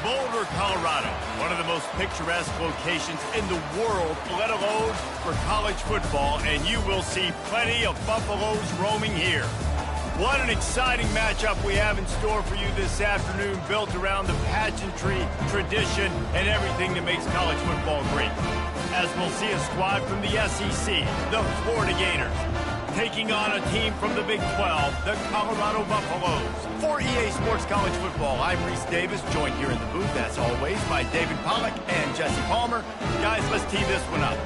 Boulder, Colorado, one of the most picturesque locations in the world, let alone for college football, and you will see plenty of Buffaloes roaming here. What an exciting matchup we have in store for you this afternoon, built around the pageantry, tradition, and everything that makes college football great. As we'll see a squad from the SEC, the Florida Gators, taking on a team from the Big 12, the Colorado Buffaloes. For EA Sports College Football, I'm Reese Davis, joined here in the booth, as always, by David Pollack and Jesse Palmer. Guys, let's tee this one up.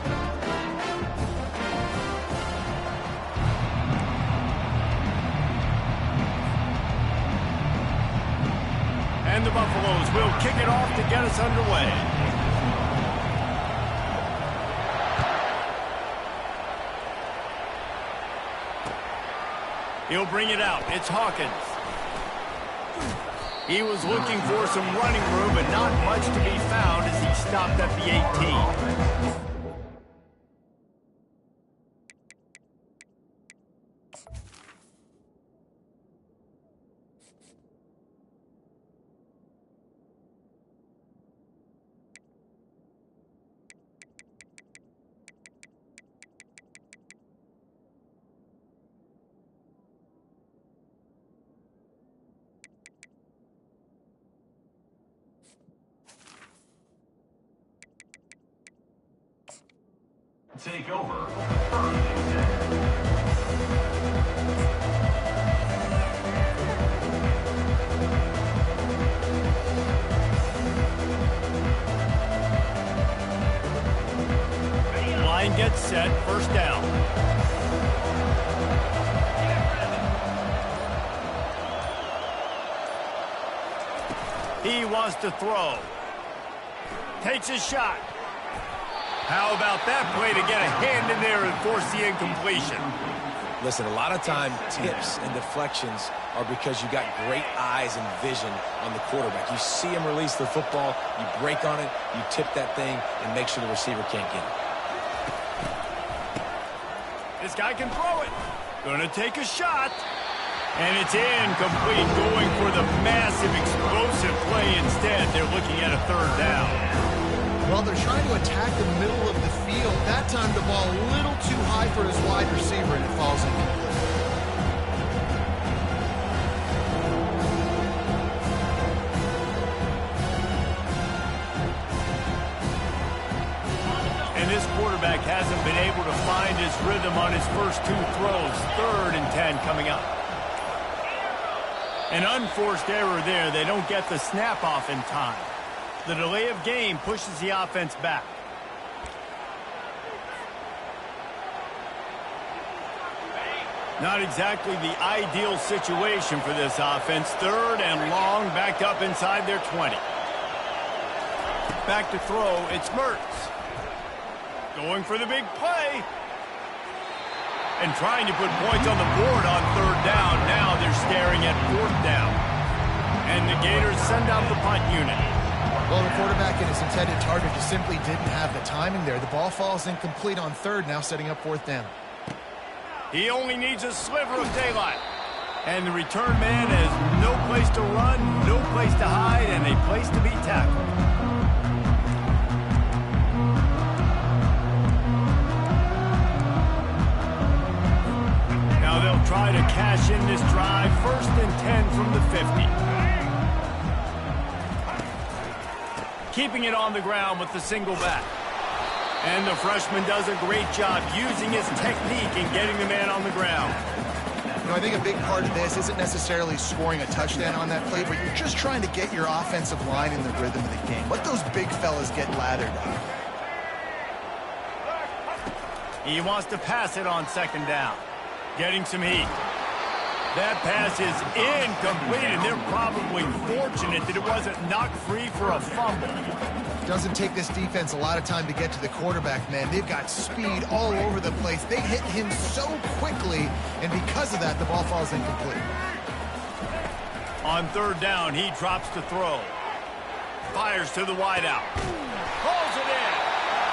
And the Buffaloes will kick it off to get us underway. He'll bring it out. It's Hawkins. He was looking for some running room, but not much to be found as he stopped at the 18. Take over. Line gets set, first down. He wants to throw. Takes a shot. How about that play to get a hand in there and force the incompletion? Listen, a lot of time tips and deflections are because you got great eyes and vision on the quarterback. You see him release the football, you break on it, you tip that thing, and make sure the receiver can't get it. This guy can throw it. Gonna take a shot. And it's incomplete, going for the massive explosive play instead. They're looking at a third down. Well, they're trying to attack the middle of the field. That time the ball a little too high for his wide receiver, and it falls incomplete. And this quarterback hasn't been able to find his rhythm on his first two throws. 3rd and 10 coming up. An unforced error there. They don't get the snap off in time. The delay of game pushes the offense back. Not exactly the ideal situation for this offense. 3rd and long, backed up inside their 20. Back to throw, it's Mertz. Going for the big play. And trying to put points on the board on 3rd down. Now they're staring at 4th down. And the Gators send out the punt unit. Well, the quarterback and his intended target just simply didn't have the timing there. The ball falls incomplete on 3rd, now setting up 4th down. He only needs a sliver of daylight. And the return man has no place to run, no place to hide, and a place to be tackled. Now they'll try to cash in this drive. 1st and 10 from the 50. Keeping it on the ground with the single back. And the freshman does a great job using his technique and getting the man on the ground. You know, I think a big part of this isn't necessarily scoring a touchdown on that play, but you're just trying to get your offensive line in the rhythm of the game. Let those big fellas get lathered up. He wants to pass it on 2nd down. Getting some heat. That pass is incomplete, and they're probably fortunate that it wasn't knocked free for a fumble. Doesn't take this defense a lot of time to get to the quarterback, man. They've got speed all over the place. They hit him so quickly, and because of that, the ball falls incomplete. On 3rd down, he drops to throw. Fires to the wideout. Pulls it in.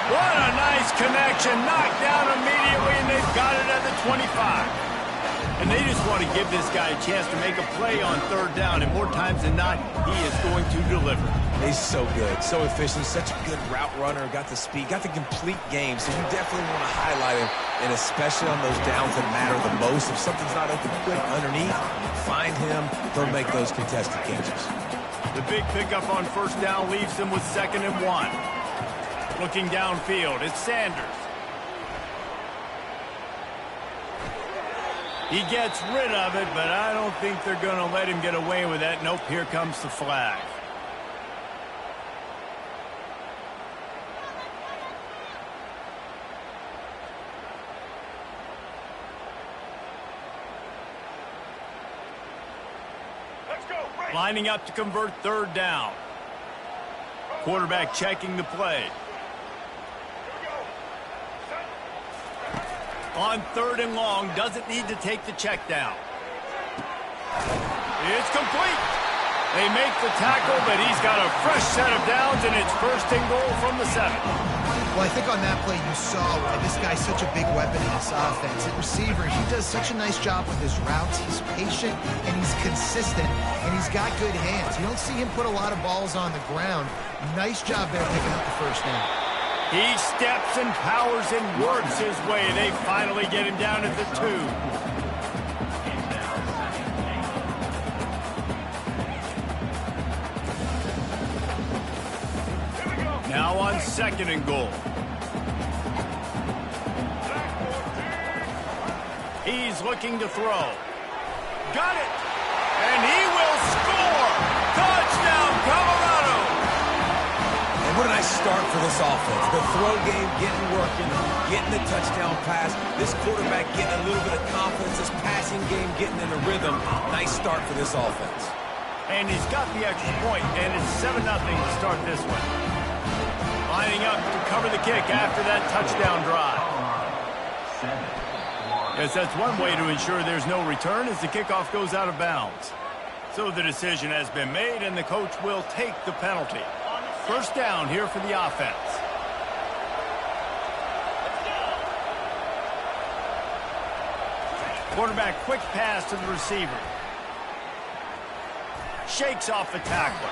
What a nice connection. Knocked down immediately, and they've got it at the 25. And they just want to give this guy a chance to make a play on third down, and more times than not, he is going to deliver. He's so good, so efficient, such a good route runner, got the speed, got the complete game, so you definitely want to highlight him, and especially on those downs that matter the most. If something's not open quick underneath, find him, he'll make those contested catches. The big pickup on first down leaves them with 2nd and 1. Looking downfield, it's Sanders. He gets rid of it, but I don't think they're going to let him get away with that. Nope, here comes the flag. Lining up to convert third down. Quarterback checking the play. On 3rd and long, doesn't need to take the check down. It's complete. They make the tackle, but he's got a fresh set of downs, and it's 1st and goal from the 7. Well, I think on that play you saw why this guy's such a big weapon in this offense. At receiver, he does such a nice job with his routes. He's patient, and he's consistent, and he's got good hands. You don't see him put a lot of balls on the ground. Nice job there picking up the 1st down. He steps and powers and works his way. They finally get him down at the 2. Now on 2nd and goal. He's looking to throw. Got it! And he will score! Touchdown, Colorado! And what a nice start for this offense. The throw game getting working, getting the touchdown pass. This quarterback getting a little bit of confidence. This passing game getting in a rhythm. Nice start for this offense. And he's got the extra point, and it's 7-0 to start this one. Lining up to cover the kick after that touchdown drive. Yes, that's one way to ensure there's no return as the kickoff goes out of bounds. So the decision has been made, and the coach will take the penalty. 1st down here for the offense. Quarterback quick pass to the receiver. Shakes off the tackler.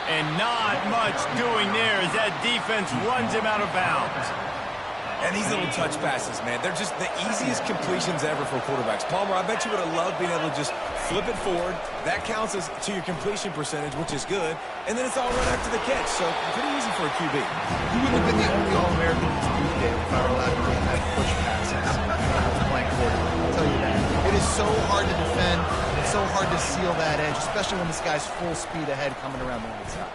And not much doing there as that defense runs him out of bounds. And these little touch passes, man, they're just the easiest completions ever for quarterbacks. Palmer, I bet you would have loved being able to just flip it forward. That counts as to your completion percentage, which is good. And then it's all run after the catch, so pretty easy for a QB. He wouldn't have been the only All-American in this boot game if I were allowed to run that push passes when I was playing quarterback. I'll tell you that. It is so hard to defend. It's so hard to seal that edge, especially when this guy's full speed ahead coming around the right side.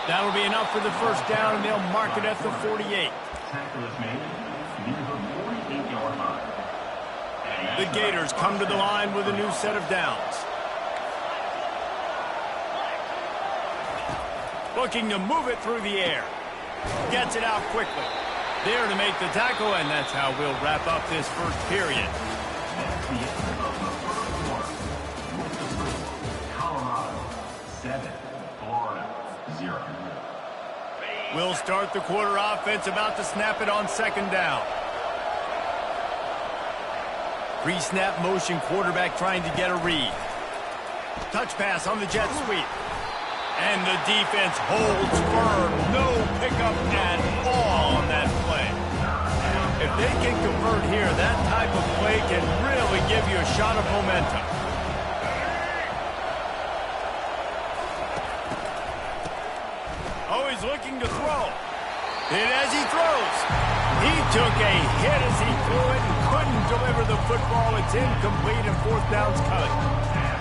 That'll be enough for the 1st down, and they'll mark it at the 48. Tackle is made near the 48-yard line. The Gators come to the line with a new set of downs. Looking to move it through the air. Gets it out quickly. There to make the tackle, and that's how we'll wrap up this 1st period. That's the end of the 1st quarter. With the score, Colorado 7, Florida 0. We'll start the quarter. Offense about to snap it on 2nd down. Pre-snap motion, quarterback trying to get a read. Touch pass on the jet sweep. And the defense holds firm. No pickup at all on that play. If they can convert here, that type of play can really give you a shot of momentum. Oh, he's looking to throw. And as he throws, he took a hit as he threw it and couldn't deliver the football. It's incomplete, and 4th down's coming.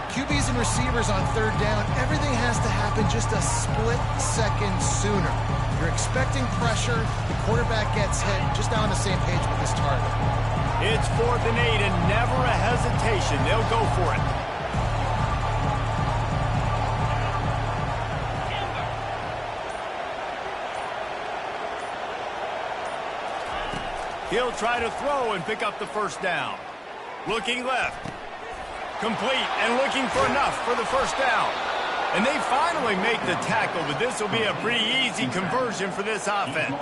QBs and receivers on 3rd down, everything has to happen just a split second sooner. You're expecting pressure, the quarterback gets hit, just not on the same page with his target. It's 4th and 8, and never a hesitation. They'll go for it. He'll try to throw and pick up the 1st down. Looking left. Complete and looking for enough for the 1st down. And they finally make the tackle, but this will be a pretty easy conversion for this offense.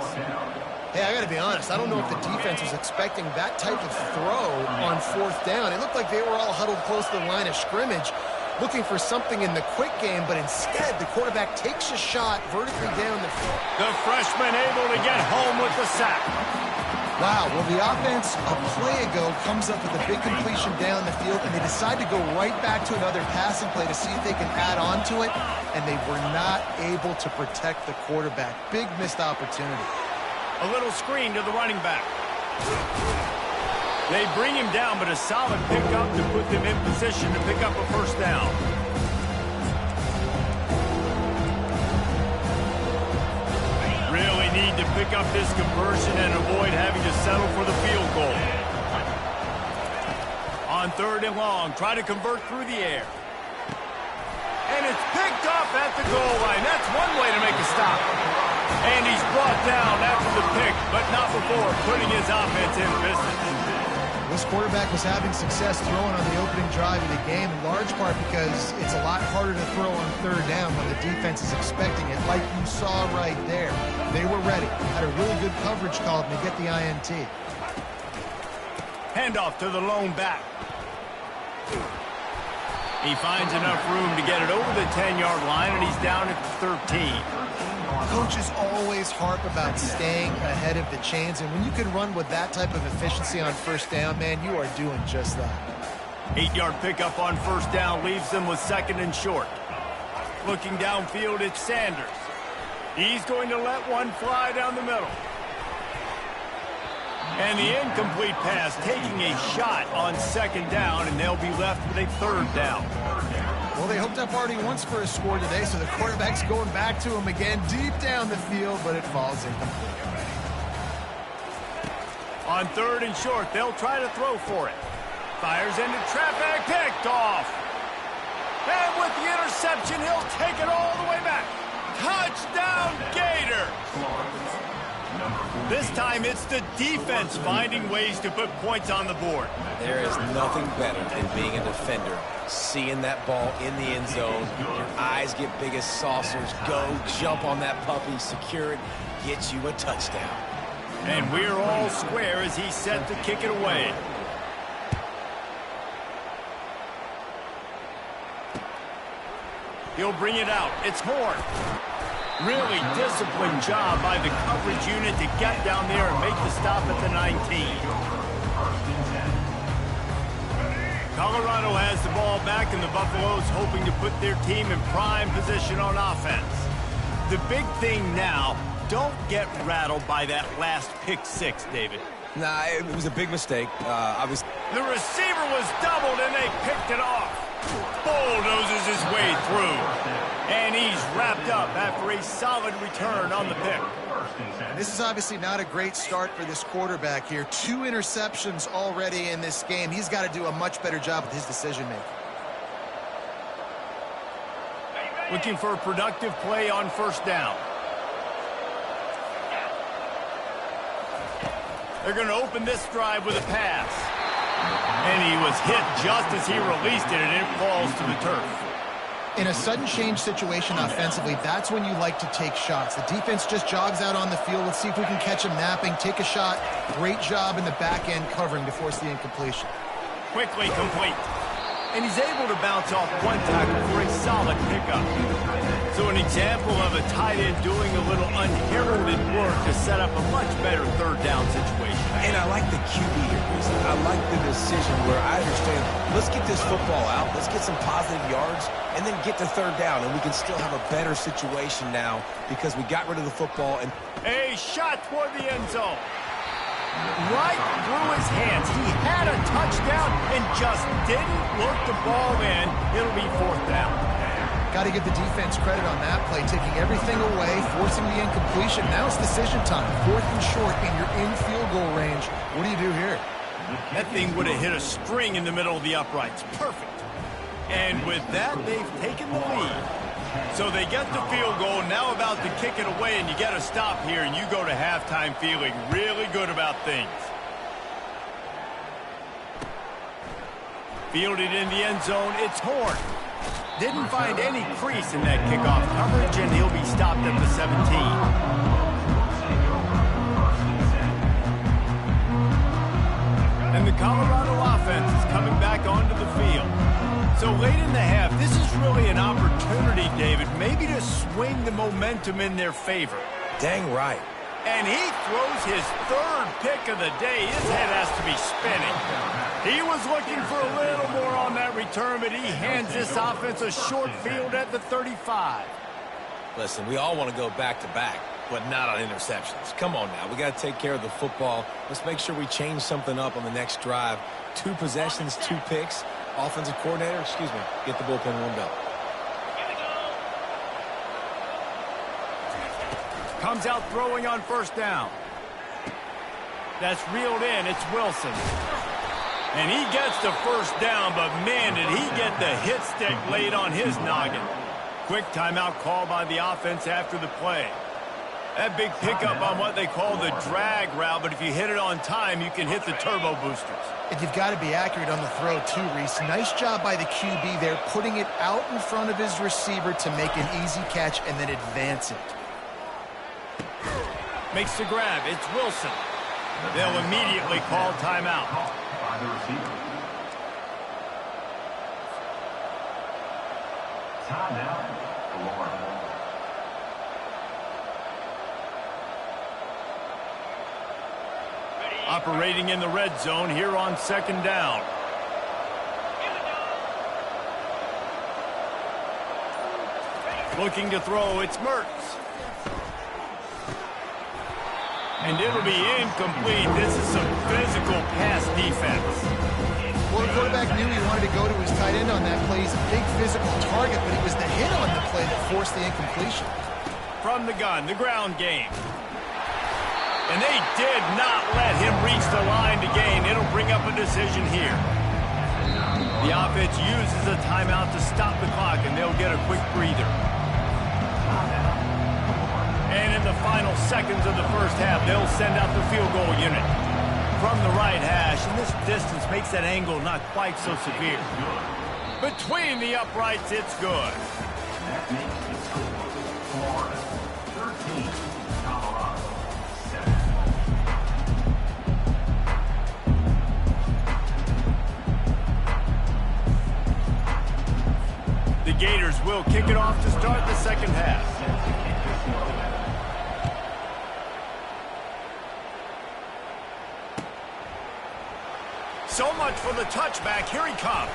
Hey, I got to be honest. I don't know if the defense was expecting that type of throw on 4th down. It looked like they were all huddled close to the line of scrimmage, looking for something in the quick game, but instead the quarterback takes a shot vertically down the field. The freshman able to get home with the sack. Wow, well, the offense a play ago comes up with a big completion down the field, and they decide to go right back to another passing play to see if they can add on to it, and they were not able to protect the quarterback. Big missed opportunity. A little screen to the running back. They bring him down, but a solid pickup to put them in position to pick up a first down. Really need to pick up this conversion and avoid having to settle for the field goal. On 3rd and long, try to convert through the air. And it's picked off at the goal line. That's one way to make a stop. And he's brought down after the pick, but not before putting his offense in business. This quarterback was having success throwing on the opening drive of the game, in large part because it's a lot harder to throw on 3rd down when the defense is expecting it, like you saw right there. They were ready. Had a really good coverage call to get the INT. Handoff to the lone back. He finds enough room to get it over the 10-yard line, and he's down at 13. Coaches always harp about staying ahead of the chains, and when you can run with that type of efficiency on 1st down, man, you are doing just that. 8-yard pickup on 1st down leaves them with 2nd and short. Looking downfield, it's Sanders. He's going to let one fly down the middle. And the incomplete pass taking a shot on 2nd down, and they'll be left with a 3rd down. Well, they hooked up already once for a score today, so the quarterback's going back to him again deep down the field, but it falls incomplete. On 3rd and short, they'll try to throw for it. Fires into traffic, picked off. And with the interception, he'll take it all the way back. Touchdown, Gator! This time it's the defense finding ways to put points on the board. There is nothing better than being a defender. Seeing that ball in the end zone, your eyes get big as saucers, go, jump on that puppy, secure it, get you a touchdown. And we're all square as he's set to kick it away. He'll bring it out. It's Horn. Really disciplined job by the coverage unit to get down there and make the stop at the 19. Colorado has the ball back, and the Buffaloes hoping to put their team in prime position on offense. The big thing now, don't get rattled by that last pick-6, David. Nah, it was a big mistake. Obviously. The receiver was doubled, and they picked it off. Bulldozes his way through. And he's wrapped up after a solid return on the pick. This is obviously not a great start for this quarterback here. 2 interceptions already in this game. He's got to do a much better job with his decision-making. Looking for a productive play on 1st down. They're going to open this drive with a pass. And he was hit just as he released it, and it falls to the turf. In a sudden change situation offensively, that's when you like to take shots. The defense just jogs out on the field. Let's see if we can catch him napping, take a shot. Great job in the back end covering to force the incompletion. Quickly complete. And he's able to bounce off one tackle for a solid pickup. So an example of a tight end doing a little unheralded work to set up a much better 3rd down situation. And I like the QB here, Chris. I like the decision where I understand, let's get this football out, let's get some positive yards, and then get to 3rd down, and we can still have a better situation now because we got rid of the football. And a shot toward the end zone. Right through his hands. He had a touchdown and just didn't look the ball in. It'll be 4th down. Got to give the defense credit on that play, taking everything away, forcing the incompletion. Now it's decision time. 4th and short, and you're in field goal range. What do you do here? That thing would have hit a string in the middle of the uprights. Perfect. And with that, they've taken the lead. So they get the field goal, now about to kick it away, and you get a stop here, and you go to halftime feeling really good about things. Fielded in the end zone, it's Horn. Didn't find any crease in that kickoff coverage, and he'll be stopped at the 17. And the Colorado offense is coming back onto the field. So late in the half, this is really an opportunity, David, maybe to swing the momentum in their favor. Dang right. And he throws his third pick of the day. His head has to be spinning. He was looking for a little more on that return, but he hands this offense a short field at the 35. Listen, we all want to go back-to-back, but not on interceptions. Come on now. We got to take care of the football. Let's make sure we change something up on the next drive. 2 possessions, 2 picks. Offensive coordinator, get the bullpen warmed up. Comes out throwing on first down. That's reeled in. It's Wilson. And he gets the first down, but man, did he get the hit stick laid on his noggin. Quick timeout call by the offense after the play. That big pickup on what they call the drag route, but if you hit it on time, you can hit the turbo boosters. And you've got to be accurate on the throw, too, Reese. Nice job by the QB there, putting it out in front of his receiver to make an easy catch and then advance it. Makes the grab. It's Wilson. They'll immediately call timeout. By the receiver. Timeout. Florida. Operating in the red zone here on second down. Looking to throw. It's Mertz. And it'll be incomplete. This is some physical pass defense. Well, the quarterback knew he wanted to go to his tight end on that play. He's a big physical target, but it was the hit on the play that forced the incompletion. From the gun, the ground game. And they did not let him reach the line to gain. It'll bring up a decision here. The offense uses a timeout to stop the clock, and they'll get a quick breather. And in the final seconds of the first half, they'll send out the field goal unit. From the right hash, and this distance makes that angle not quite so severe. Between the uprights, it's good. That makes the score Florida 13, Colorado 7. The Gators will kick it off to start the second half. So much for the touchback. Here he comes.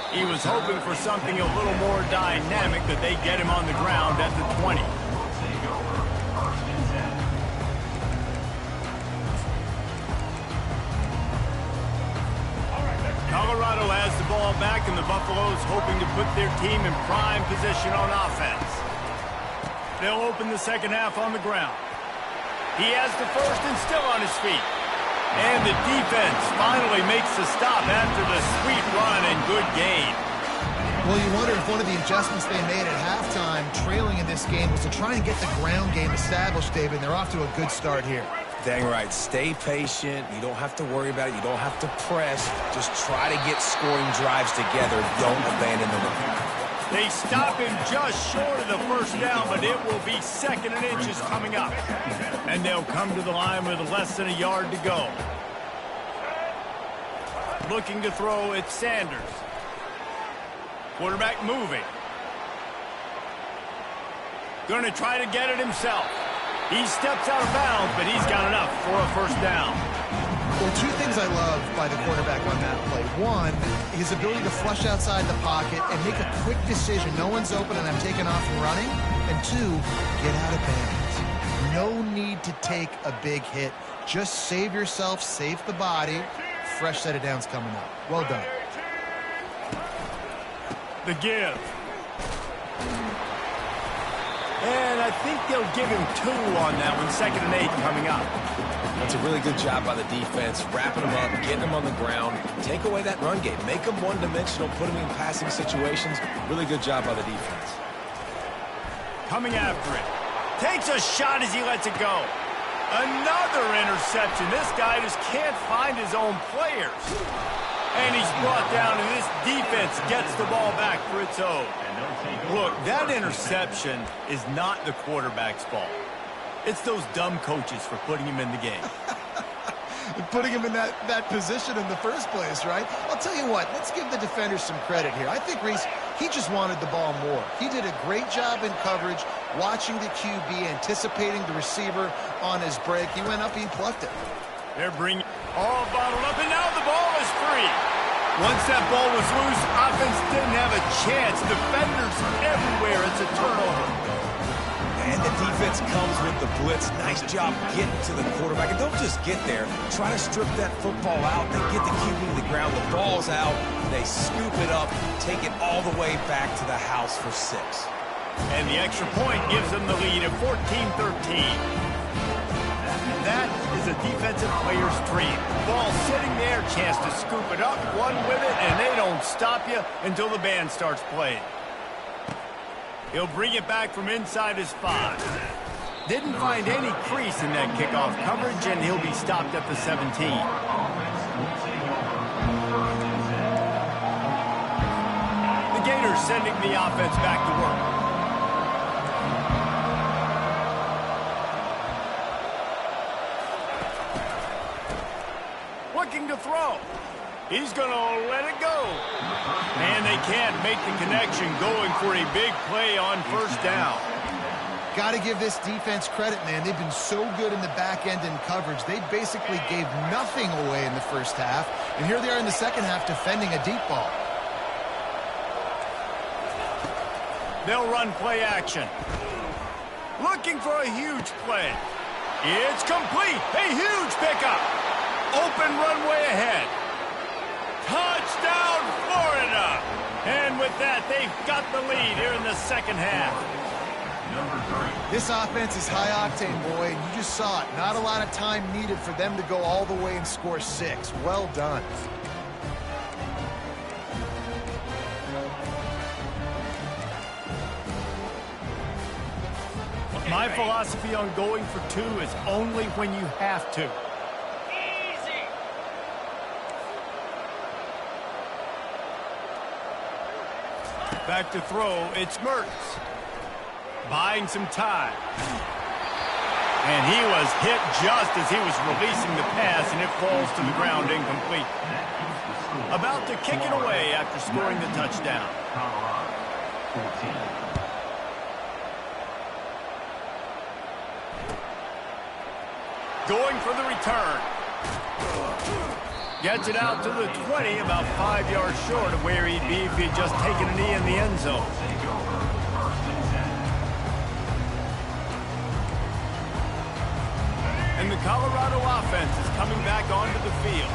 He was hoping for something a little more dynamic, but they get him on the ground at the 20. Colorado has the ball back, and the Buffaloes hoping to put their team in prime position on offense. They'll open the second half on the ground. He has the first and still on his feet. And the defense finally makes the stop after the sweet run and good gain. Well, you wonder if one of the adjustments they made at halftime, trailing in this game, was to try and get the ground game established, David. They're off to a good start here. Dang right. Stay patient. You don't have to worry about it. You don't have to press. Just try to get scoring drives together. Don't abandon the run. They stop him just short of the first down, but it will be second and inches coming up. And they'll come to the line with less than a yard to go. Looking to throw, it's Sanders. Quarterback moving. Going to try to get it himself. He steps out of bounds, but he's got enough for a first down. Well, 2 things I love by the quarterback on that play. 1, his ability to flush outside the pocket and make a quick decision. No one's open and I'm taking off and running. And 2, get out of bounds. No need to take a big hit. Just save yourself, save the body. Fresh set of downs coming up. Well done. The give. And I think they'll give him 2 on that one. Second and 8 coming up. That's a really good job by the defense, wrapping them up, getting them on the ground, take away that run game, make them one-dimensional, put them in passing situations. Really good job by the defense. Coming after it. Takes a shot as he lets it go. Another interception. This guy just can't find his own players. And he's brought down, and this defense gets the ball back for its own. Look, that interception is not the quarterback's fault. It's those dumb coaches for putting him in the game. putting him in that position in the first place, right? I'll tell you what, let's give the defenders some credit here. I think Reese, he just wanted the ball more. He did a great job in coverage, watching the QB, anticipating the receiver on his break. He went up, he plucked it. They're bringing all bottled up, and now the ball is free. Once that ball was loose, offense didn't have a chance. Defenders everywhere. It's a turnover. And the defense comes with the blitz. Nice job getting to the quarterback. And don't just get there. Try to strip that football out. They get the QB to the ground. The ball's out. They scoop it up, take it all the way back to the house for 6. And the extra point gives them the lead at 14-13. That is a defensive player's dream. Ball sitting there, chance to scoop it up, one with it, and they don't stop you until the band starts playing. He'll bring it back from inside his 5. Didn't find any crease in that kickoff coverage, and he'll be stopped at the 17. The Gators sending the offense back to work. Looking to throw. He's going to let it go. And they can't make the connection, going for a big play on first down. Got to give this defense credit, man. They've been so good in the back end in coverage. They basically gave nothing away in the first half. And here they are in the second half defending a deep ball. They'll run play action. Looking for a huge play. It's complete. A huge pickup. Open runway ahead. Touchdown, Florida! And with that, they've got the lead here in the second half. This offense is high octane, boy, and you just saw it. Not a lot of time needed for them to go all the way and score 6. Well done. My philosophy on going for 2 is only when you have to. Back to throw, it's Mertz. Buying some time. And he was hit just as he was releasing the pass, and it falls to the ground incomplete. About to kick it away after scoring the touchdown. Going for the return. Gets it out to the 20, about 5 yards short of where he'd be if he'd just taken a knee in the end zone. And the Colorado offense is coming back onto the field.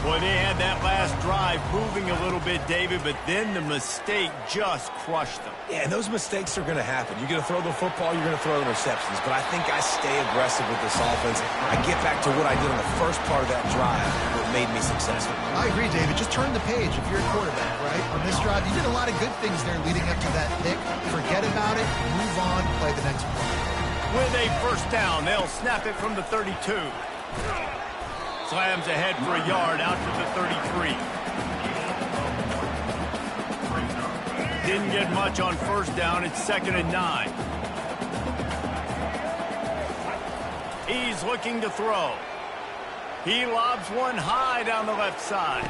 Boy, they had that last drive moving a little bit, David, but then the mistake just crushed them. Yeah, and those mistakes are going to happen. You're going to throw the football, you're going to throw interceptions. But I think I stay aggressive with this offense. I get back to what I did on the first part of that drive that made me successful. I agree, David. Just turn the page if you're a quarterback, right? On this drive, you did a lot of good things there leading up to that pick. Forget about it, move on, play the next play. With a first down, they'll snap it from the 32. Slams ahead for a yard out to the 33. Didn't get much on first down. It's 2nd and 9. He's looking to throw. He lobs one high down the left side.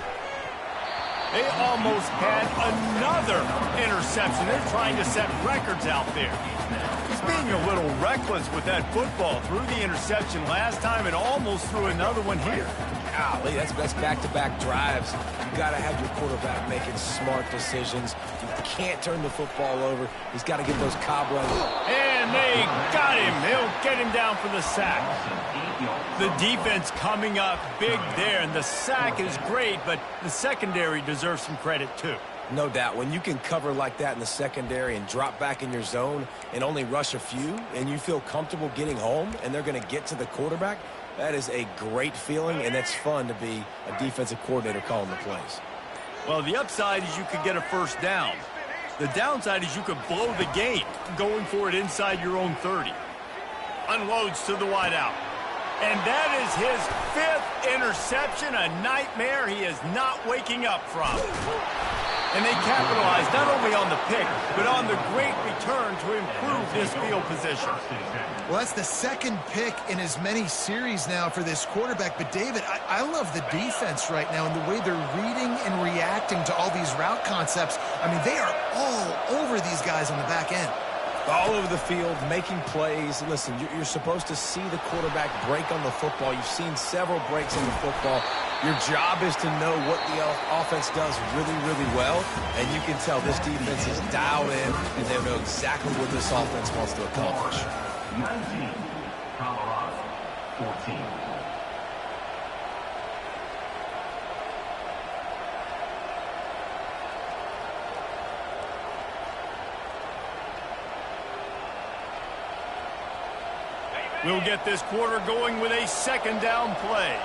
They almost had another interception. They're trying to set records out there. He's being a little reckless with that football. Threw the interception last time and almost threw another one here. Golly, that's back-to-back drives. You got to have your quarterback making smart decisions. You can't turn the football over. He's got to get those cobwebs. And they got him. They'll get him down for the sack. The defense coming up big there, and the sack is great, but the secondary deserves some credit too. No doubt. When you can cover like that in the secondary and drop back in your zone and only rush a few, and you feel comfortable getting home and they're going to get to the quarterback, that is a great feeling, and it's fun to be a defensive coordinator calling the plays. Well, the upside is you could get a first down. The downside is you could blow the game going for it inside your own 30. Unloads to the wideout. And that is his 5th interception, a nightmare he is not waking up from. And they capitalized not only on the pick, but on the great return to improve this field position. Well, that's the second pick in as many series now for this quarterback. But, David, I love the defense right now and the way they're reading and reacting to all these route concepts. I mean, they are all over these guys on the back end. All over the field, making plays. Listen, you're supposed to see the quarterback break on the football. You've seen several breaks on the football. Your job is to know what the offense does really, really well. And you can tell this defense is dialed in, and they know exactly what this offense wants to accomplish. 19, Colorado, 14. We'll get this quarter going with a second down play.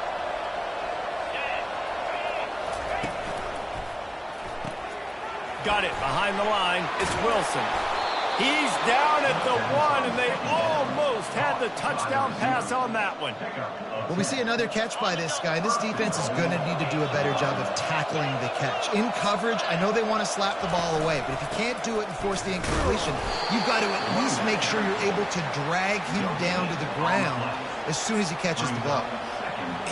Got it behind the line. It's Wilson. He's down at the 1, and they almost had the touchdown pass on that one. Well, we see another catch by this guy. This defense is going to need to do a better job of tackling the catch. In coverage, I know they want to slap the ball away, but if you can't do it and force the incompletion, you've got to at least make sure you're able to drag him down to the ground as soon as he catches the ball.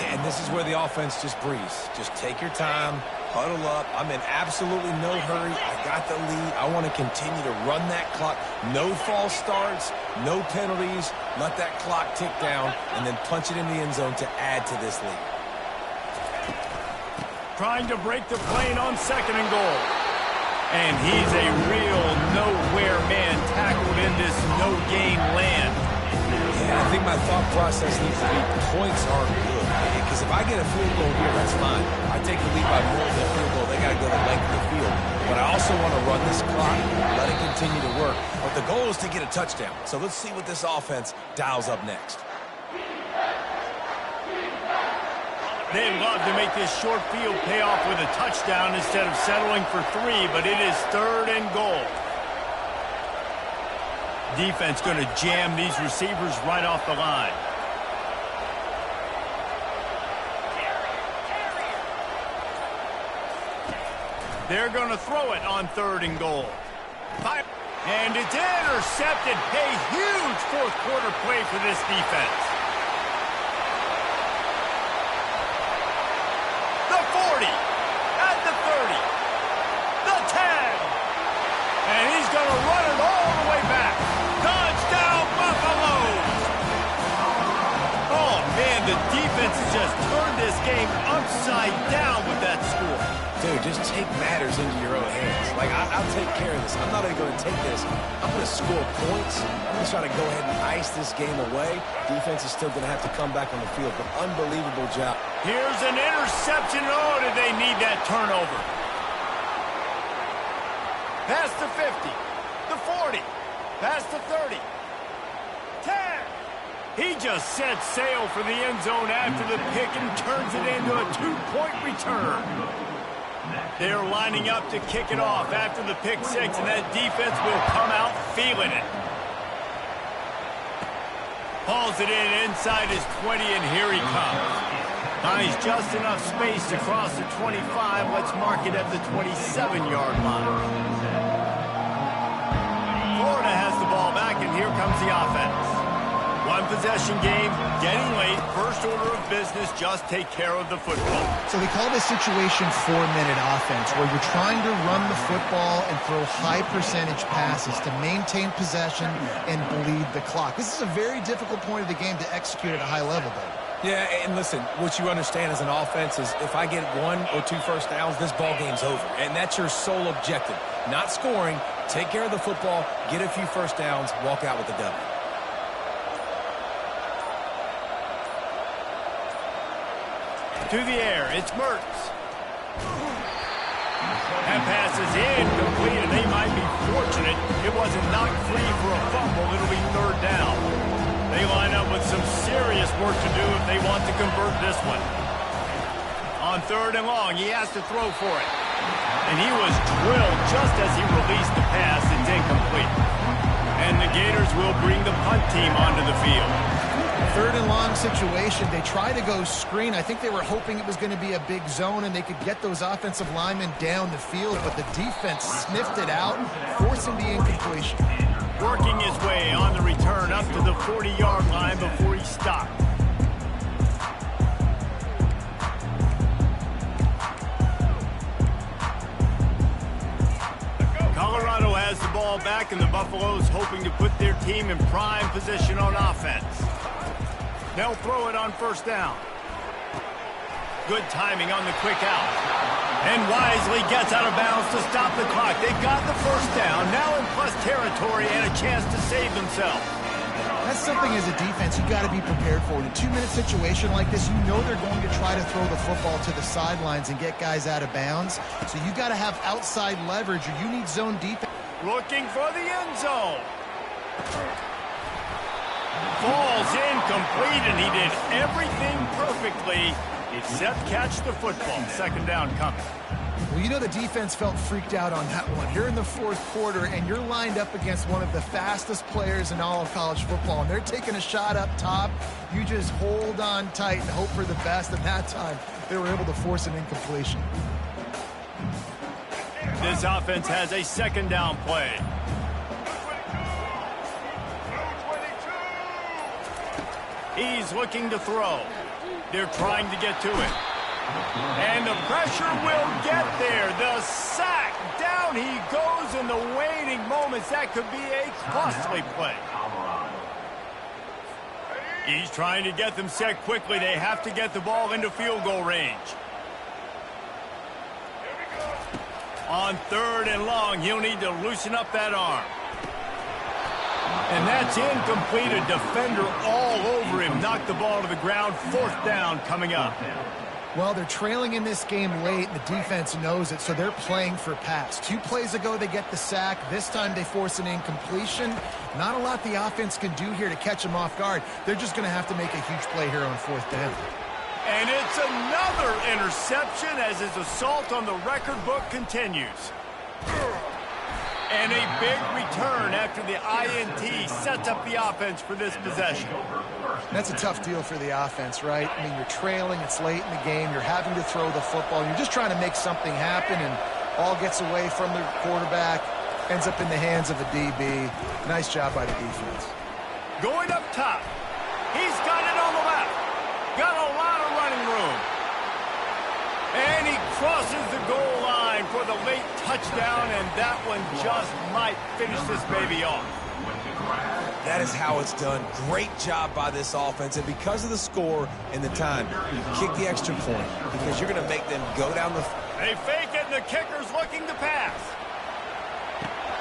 And this is where the offense just breathes. Just take your time, huddle up. I'm in absolutely no hurry. I got the lead. I want to continue to run that clock. No false starts, no penalties. Let that clock tick down, and then punch it in the end zone to add to this lead. Trying to break the plane on 2nd and goal. And he's a real nowhere man tackled in this no-gain land. Yeah, I think my thought process needs to be points aren't good. Because if I get a field goal here, that's fine. I take the lead by more than a field goal. They got to go the length of the field. But I also want to run this clock, let it continue to work. But the goal is to get a touchdown. So let's see what this offense dials up next. They'd love to make this short field pay off with a touchdown instead of settling for 3, but it is 3rd and goal. Defense going to jam these receivers right off the line. They're going to throw it on 3rd and goal. And it's intercepted. A huge fourth quarter play for this defense. The 40, at the 30, the 10. And he's going to run it all the way back. Touchdown, Buffaloes! Oh, man, the defense has just turned this game upside down with that score. Dude, just take matters into your own hands. Like, I'll take care of this. I'm not even going to take this. I'm going to score points. I'm going to try to go ahead and ice this game away. Defense is still going to have to come back on the field, but unbelievable job. Here's an interception. Oh, did they need that turnover? Past the 50, the 40, past the 30, 10. He just set sail for the end zone after the pick and turns it into a 2-point return. They're lining up to kick it off after the pick 6, and that defense will come out feeling it. Hauls it in inside his 20, and here he comes. Finds just enough space to cross the 25. Let's mark it at the 27-yard line. Florida has the ball back, and here comes the offense. One possession game, getting late. First order of business, just take care of the football. So we call this situation 4-minute offense, where you're trying to run the football and throw high percentage passes to maintain possession and bleed the clock. This is a very difficult point of the game to execute at a high level, though. Yeah, and listen, what you understand as an offense is if I get 1 or 2 first downs, this ball game's over. And that's your sole objective. Not scoring, take care of the football, get a few first downs, walk out with the W. To the air, it's Mertz. That pass is incomplete, and they might be fortunate it wasn't knocked free for a fumble. It'll be 3rd down. They line up with some serious work to do if they want to convert this one. On 3rd and long, he has to throw for it. And he was drilled just as he released the pass. It's incomplete. And the Gators will bring the punt team onto the field. Third and long situation. They try to go screen. I think they were hoping it was going to be a big zone and they could get those offensive linemen down the field, but the defense sniffed it out, forcing the incompletion. Working his way on the return up to the 40-yard line before he stopped. Colorado has the ball back, and the Buffaloes hoping to put their team in prime position on offense. They'll throw it on first down. Good timing on the quick out. And wisely gets out of bounds to stop the clock. They've got the first down, now in plus territory and a chance to save themselves. That's something as a defense you got to be prepared for. In a 2-minute situation like this, you know they're going to try to throw the football to the sidelines and get guys out of bounds. So you got to have outside leverage, or you need zone defense. Looking for the end zone. Falls incomplete, and he did everything perfectly except catch the football. Second down coming. Well, you know the defense felt freaked out on that one. You're in the fourth quarter, and you're lined up against one of the fastest players in all of college football, and they're taking a shot up top. You just hold on tight and hope for the best, and that time they were able to force an incompletion. This offense has a second down play. He's looking to throw. They're trying to get to it. And the pressure will get there. The sack. Down he goes in the waning moments. That could be a costly play. He's trying to get them set quickly. They have to get the ball into field goal range. On third and long, he'll need to loosen up that arm. And that's incomplete. A defender all over him. Knocked the ball to the ground. Fourth down coming up. Well, they're trailing in this game late. The defense knows it, so they're playing for pass. 2 plays ago, they get the sack. This time, they force an incompletion. Not a lot the offense can do here to catch them off guard. They're just going to have to make a huge play here on fourth down. And it's another interception as his assault on the record book continues. And a big return after the INT sets up the offense for this possession. That's a tough deal for the offense, right? I mean, you're trailing, it's late in the game, you're having to throw the football, you're just trying to make something happen, and ball gets away from the quarterback, ends up in the hands of a DB. Nice job by the defense. Going up top. He's got it on the left. Got a lot of running room. And he crosses the goal line for the late touchdown, and that one just might finish this baby off. That is how it's done. Great job by this offense, and because of the score and the time, you kick the extra point because you're going to make them go down the... They fake it, and the kicker's looking to pass.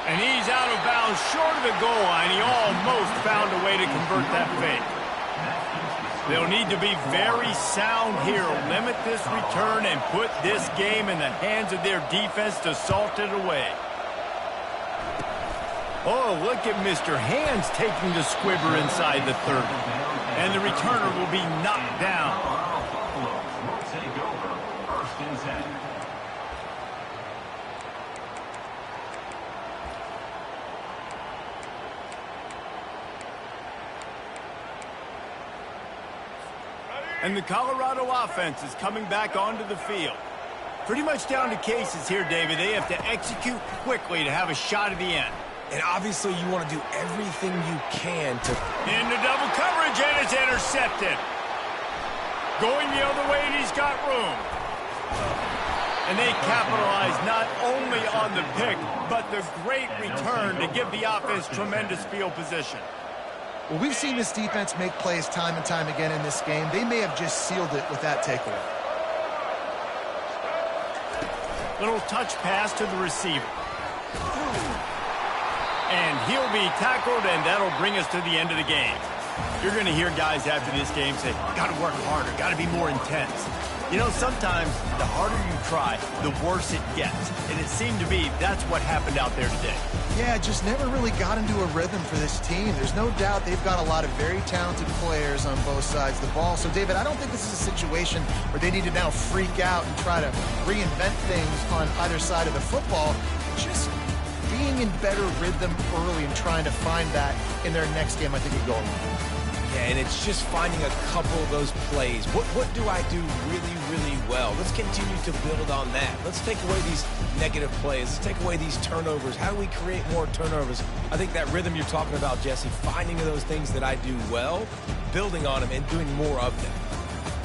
And he's out of bounds short of the goal line. He almost found a way to convert that fake. They'll need to be very sound here, limit this return, and put this game in the hands of their defense to salt it away. Oh, look at Mr. Hands taking the squibber inside the 30. And the returner will be knocked down. Take over, first and 10. And the Colorado offense is coming back onto the field. Pretty much down to cases here, David. They have to execute quickly to have a shot at the end. And obviously you want to do everything you can to... Into double coverage, and it's intercepted. Going the other way, and he's got room. And they capitalize not only on the pick, but the great return to give the offense tremendous field position. Well, we've seen this defense make plays time and time again in this game. They may have just sealed it with that takeaway. Little touch pass to the receiver. And he'll be tackled, and that'll bring us to the end of the game. You're going to hear guys after this game say, got to work harder, got to be more intense. You know, sometimes the harder you try, the worse it gets. And it seemed to be that's what happened out there today. Yeah, just never really got into a rhythm for this team. There's no doubt they've got a lot of very talented players on both sides of the ball. So, David, I don't think this is a situation where they need to now freak out and try to reinvent things on either side of the football. Just being in better rhythm early and trying to find that in their next game, I think, would go along. Yeah, and it's just finding a couple of those plays. What do I do really, really well? Let's continue to build on that. Let's take away these negative plays. Let's take away these turnovers. How do we create more turnovers? I think that rhythm you're talking about, Jesse, finding those things that I do well, building on them, and doing more of them.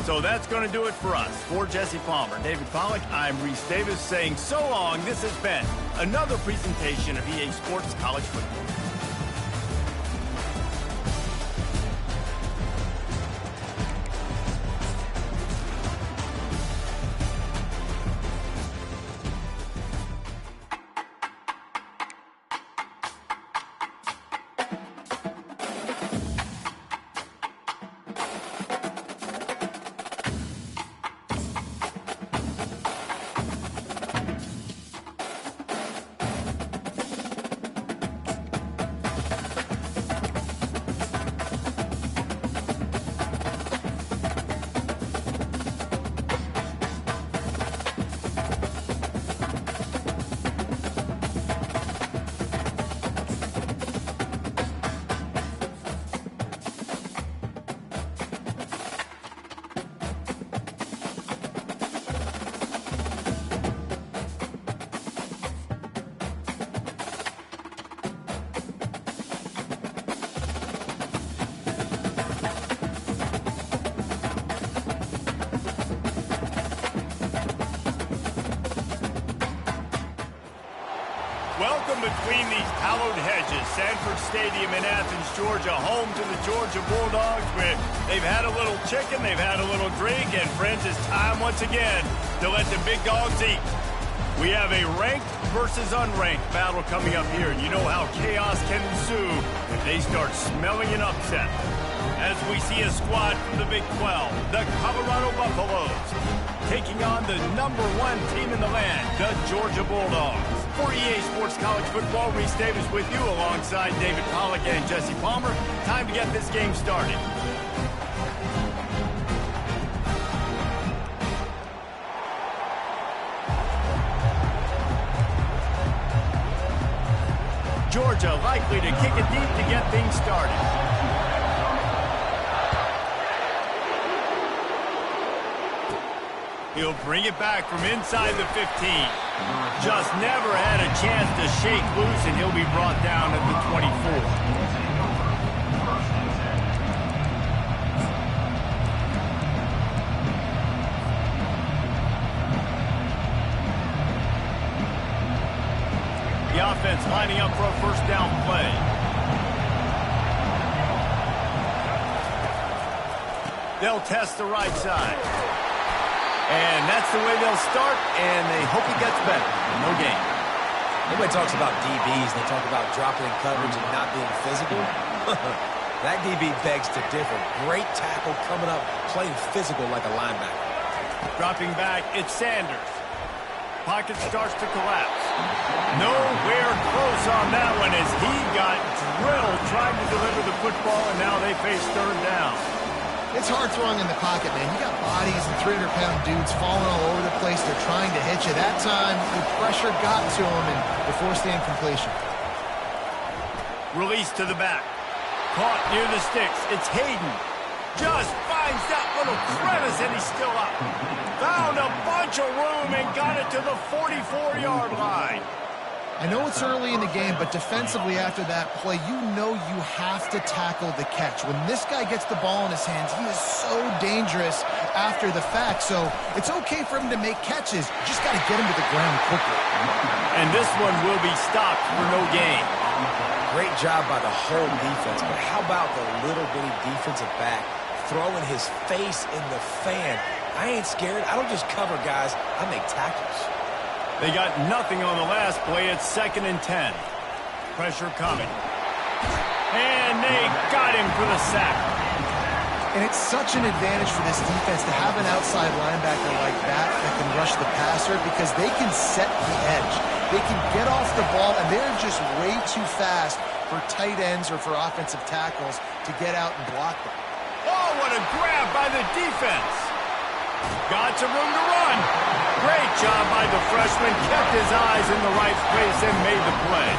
So that's going to do it for us. For Jesse Palmer, David Pollack, I'm Reese Davis saying so long. This has been another presentation of EA Sports College Football. Welcome between these hallowed hedges. Sanford Stadium in Athens, Georgia, home to the Georgia Bulldogs. Where they've had a little chicken, they've had a little drink, and friends, it's time once again to let the big dogs eat. We have a ranked versus unranked battle coming up here. You know how chaos can ensue if they start smelling an upset. As we see a squad from the Big 12, the Colorado Buffaloes, taking on the #1 team in the land, the Georgia Bulldogs. For EA Sports College Football, Reese Davis with you alongside David Pollack and Jesse Palmer. Time to get this game started. Georgia likely to kick it deep to get things started. He'll bring it back from inside the 15. Just never had a chance to shake loose, and he'll be brought down at the 24. The offense lining up for a first down play. They'll test the right side. And that's the way they'll start, and they hope it gets better. No gain. Everybody talks about DBs. They talk about dropping in coverage and not being physical. That DB begs to differ. Great tackle coming up, playing physical like a linebacker. Dropping back, it's Sanders. Pocket starts to collapse. Nowhere close on that one as he got drilled trying to deliver the football, and now they face third down. It's hard throwing in the pocket, man. You got bodies and 300-pound dudes falling all over the place. They're trying to hit you. That time, the pressure got to them, and they forced the incompletion. Release to the back. Caught near the sticks. It's Hayden. Just finds that little crevice, and he's still up. Found a bunch of room and got it to the 44-yard line. I know it's early in the game, but defensively after that play, you know you have to tackle the catch. When this guy gets the ball in his hands, he is so dangerous after the fact. So it's okay for him to make catches. You just got to get him to the ground quickly. And this one will be stopped for no gain. Great job by the whole defense, but how about the little bitty defensive back throwing his face in the fan? I ain't scared. I don't just cover guys. I make tackles. They got nothing on the last play. It's 2nd and 10. Pressure coming. And they got him for the sack. And it's such an advantage for this defense to have an outside linebacker like that can rush the passer because they can set the edge. They can get off the ball, and they're just way too fast for tight ends or for offensive tackles to get out and block them. Oh, what a grab by the defense. Got some room to run. Great job by the freshman. Kept his eyes in the right place and made the play.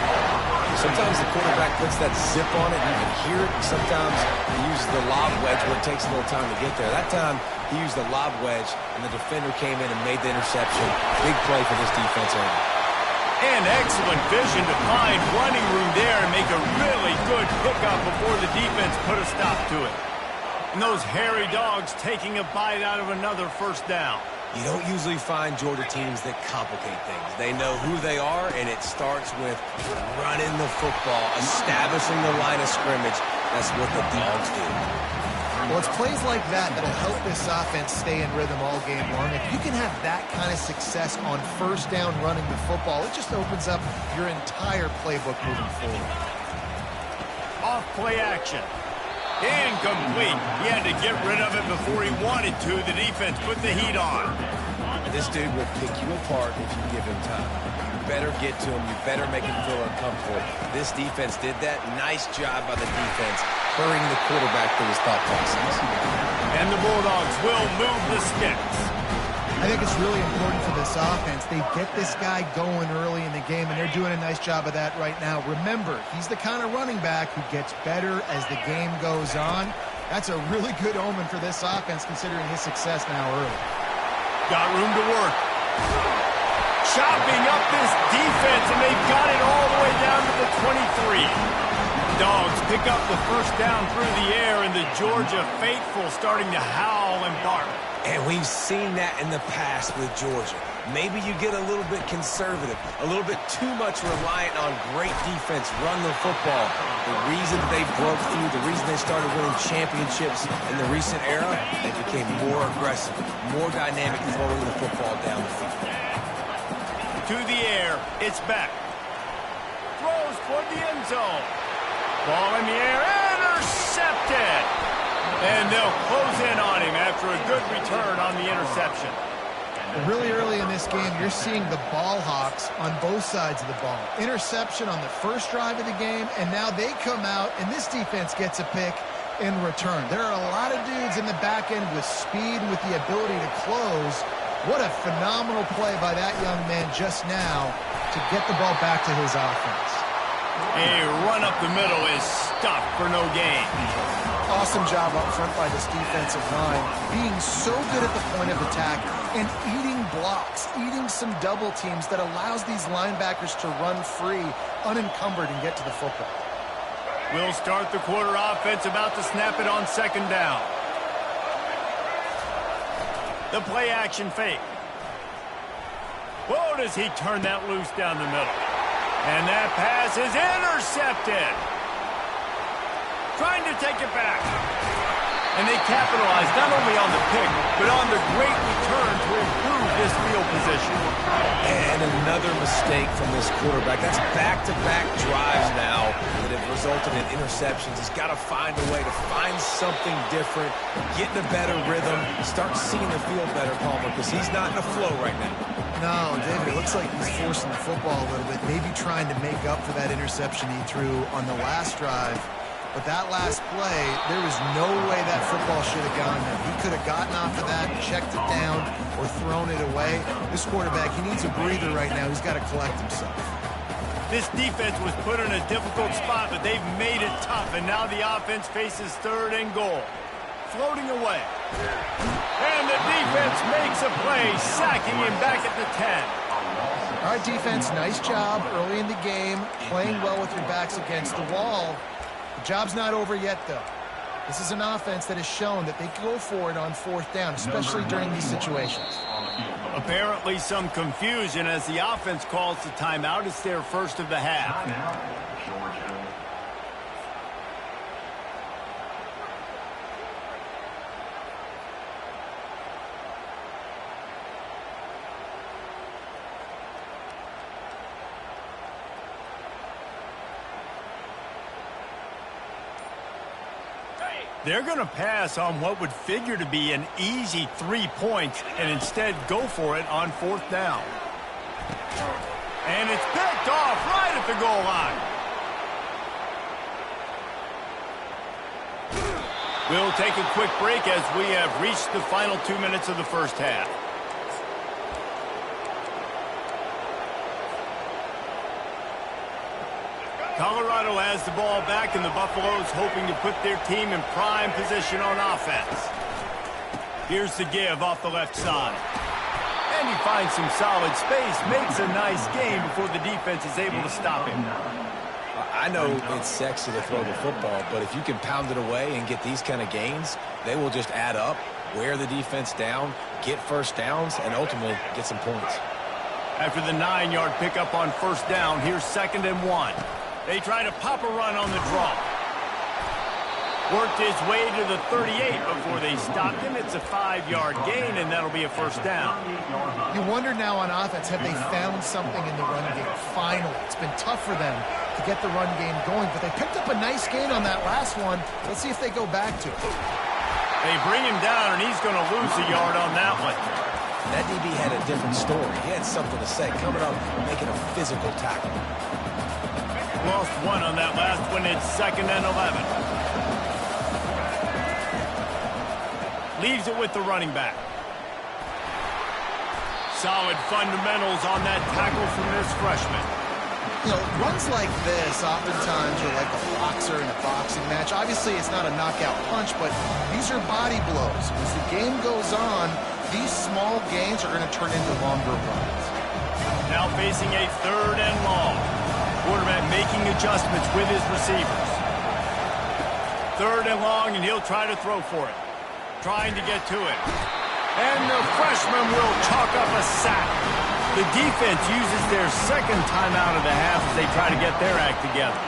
Sometimes the quarterback puts that zip on it, and you can hear it. Sometimes he uses the lob wedge where it takes a little time to get there. That time, he used the lob wedge, and the defender came in and made the interception. Big play for this defense early. And excellent vision to find running room there and make a really good pickup before the defense put a stop to it. And those hairy dogs taking a bite out of another first down. You don't usually find Georgia teams that complicate things. They know who they are, and it starts with running the football, establishing the line of scrimmage. That's what the dogs do. Well, it's plays like that that'll help this offense stay in rhythm all game long. If you can have that kind of success on first down running the football, it just opens up your entire playbook moving forward. Off play action. Incomplete. He had to get rid of it before he wanted to. The defense put the heat on. This dude will pick you apart if you give him time. You better get to him. You better make him feel uncomfortable. This defense did that. Nice job by the defense, hurrying the quarterback through his thought process. And the Bulldogs will move the sticks. I think it's really important for this offense. They get this guy going early in the game, and they're doing a nice job of that right now. Remember, he's the kind of running back who gets better as the game goes on. That's a really good omen for this offense, considering his success now early. Got room to work. Chopping up this defense, and they've got it all the way down to the 23. Dogs pick up the first down through the air, and the Georgia faithful starting to howl and bark. And we've seen that in the past with Georgia. Maybe you get a little bit conservative, a little bit too much reliant on great defense, run the football. The reason they broke through, the reason they started winning championships in the recent era, they became more aggressive, more dynamic throwing the football down the field. To the air, it's back. Throws toward the end zone. Ball in the air, intercepted. And they'll close in on him after a good return on the interception. Really early in this game, you're seeing the ball hawks on both sides of the ball. Interception on the first drive of the game, and now they come out, and this defense gets a pick in return. There are a lot of dudes in the back end with speed and with the ability to close. What a phenomenal play by that young man just now to get the ball back to his offense. A run up the middle is stuffed for no gain. Awesome job up front by this defensive line, being so good at the point of attack and eating blocks, eating some double teams that allows these linebackers to run free, unencumbered, and get to the football. We'll start the quarter offense, about to snap it on second down. The play action fake. Whoa, does he turn that loose down the middle. And that pass is intercepted. Trying to take it back. And they capitalize not only on the pick, but on the great return to improve this field position. And another mistake from this quarterback. That's back-to-back drives now that have resulted in interceptions. He's got to find a way to find something different, get in a better rhythm, start seeing the field better, Palmer, because he's not in a flow right now. No, David, it looks like he's forcing the football a little bit, maybe trying to make up for that interception he threw on the last drive. But that last play, there was no way that football should have gone there. He could have gotten off of that, checked it down, or thrown it away. This quarterback, he needs a breather right now. He's got to collect himself. This defense was put in a difficult spot, but they've made it tough, and now the offense faces third and goal. Floating away. And the defense makes a play, sacking him back at the 10. All right, defense, nice job early in the game, playing well with your backs against the wall. The job's not over yet, though. This is an offense that has shown that they can go for it on fourth down, especially during these situations. Apparently some confusion as the offense calls the timeout. It's their first of the half. Georgia. They're going to pass on what would figure to be an easy 3 points and instead go for it on fourth down. And it's picked off right at the goal line. We'll take a quick break as we have reached the final 2 minutes of the first half. Colorado has the ball back, and the Buffaloes hoping to put their team in prime position on offense. Here's the give off the left side. And he finds some solid space, makes a nice gain before the defense is able to stop him. I know it's sexy to throw the football, but if you can pound it away and get these kind of gains, they will just add up, wear the defense down, get first downs, and ultimately get some points. After the 9-yard pickup on first down, here's 2nd and 1. They try to pop a run on the draw. Worked his way to the 38 before they stopped him. It's a 5-yard gain, and that'll be a first down. You wonder now on offense, have they found something in the run game? Finally, it's been tough for them to get the run game going, but they picked up a nice gain on that last one. Let's see if they go back to it. They bring him down, and he's going to lose a yard on that one. That DB had a different story. He had something to say, coming up, making a physical tackle. Lost one on that last one. It's 2nd and 11. Leaves it with the running back. Solid fundamentals on that tackle from this freshman. You know, runs like this oftentimes are like a boxer in a boxing match. Obviously, it's not a knockout punch, but these are body blows. As the game goes on, these small gains are going to turn into longer runs. Now facing a 3rd and long. Quarterback making adjustments with his receivers. 3rd and long, and he'll try to throw for it. Trying to get to it. And the freshman will chalk up a sack. The defense uses their 2nd timeout of the half as they try to get their act together.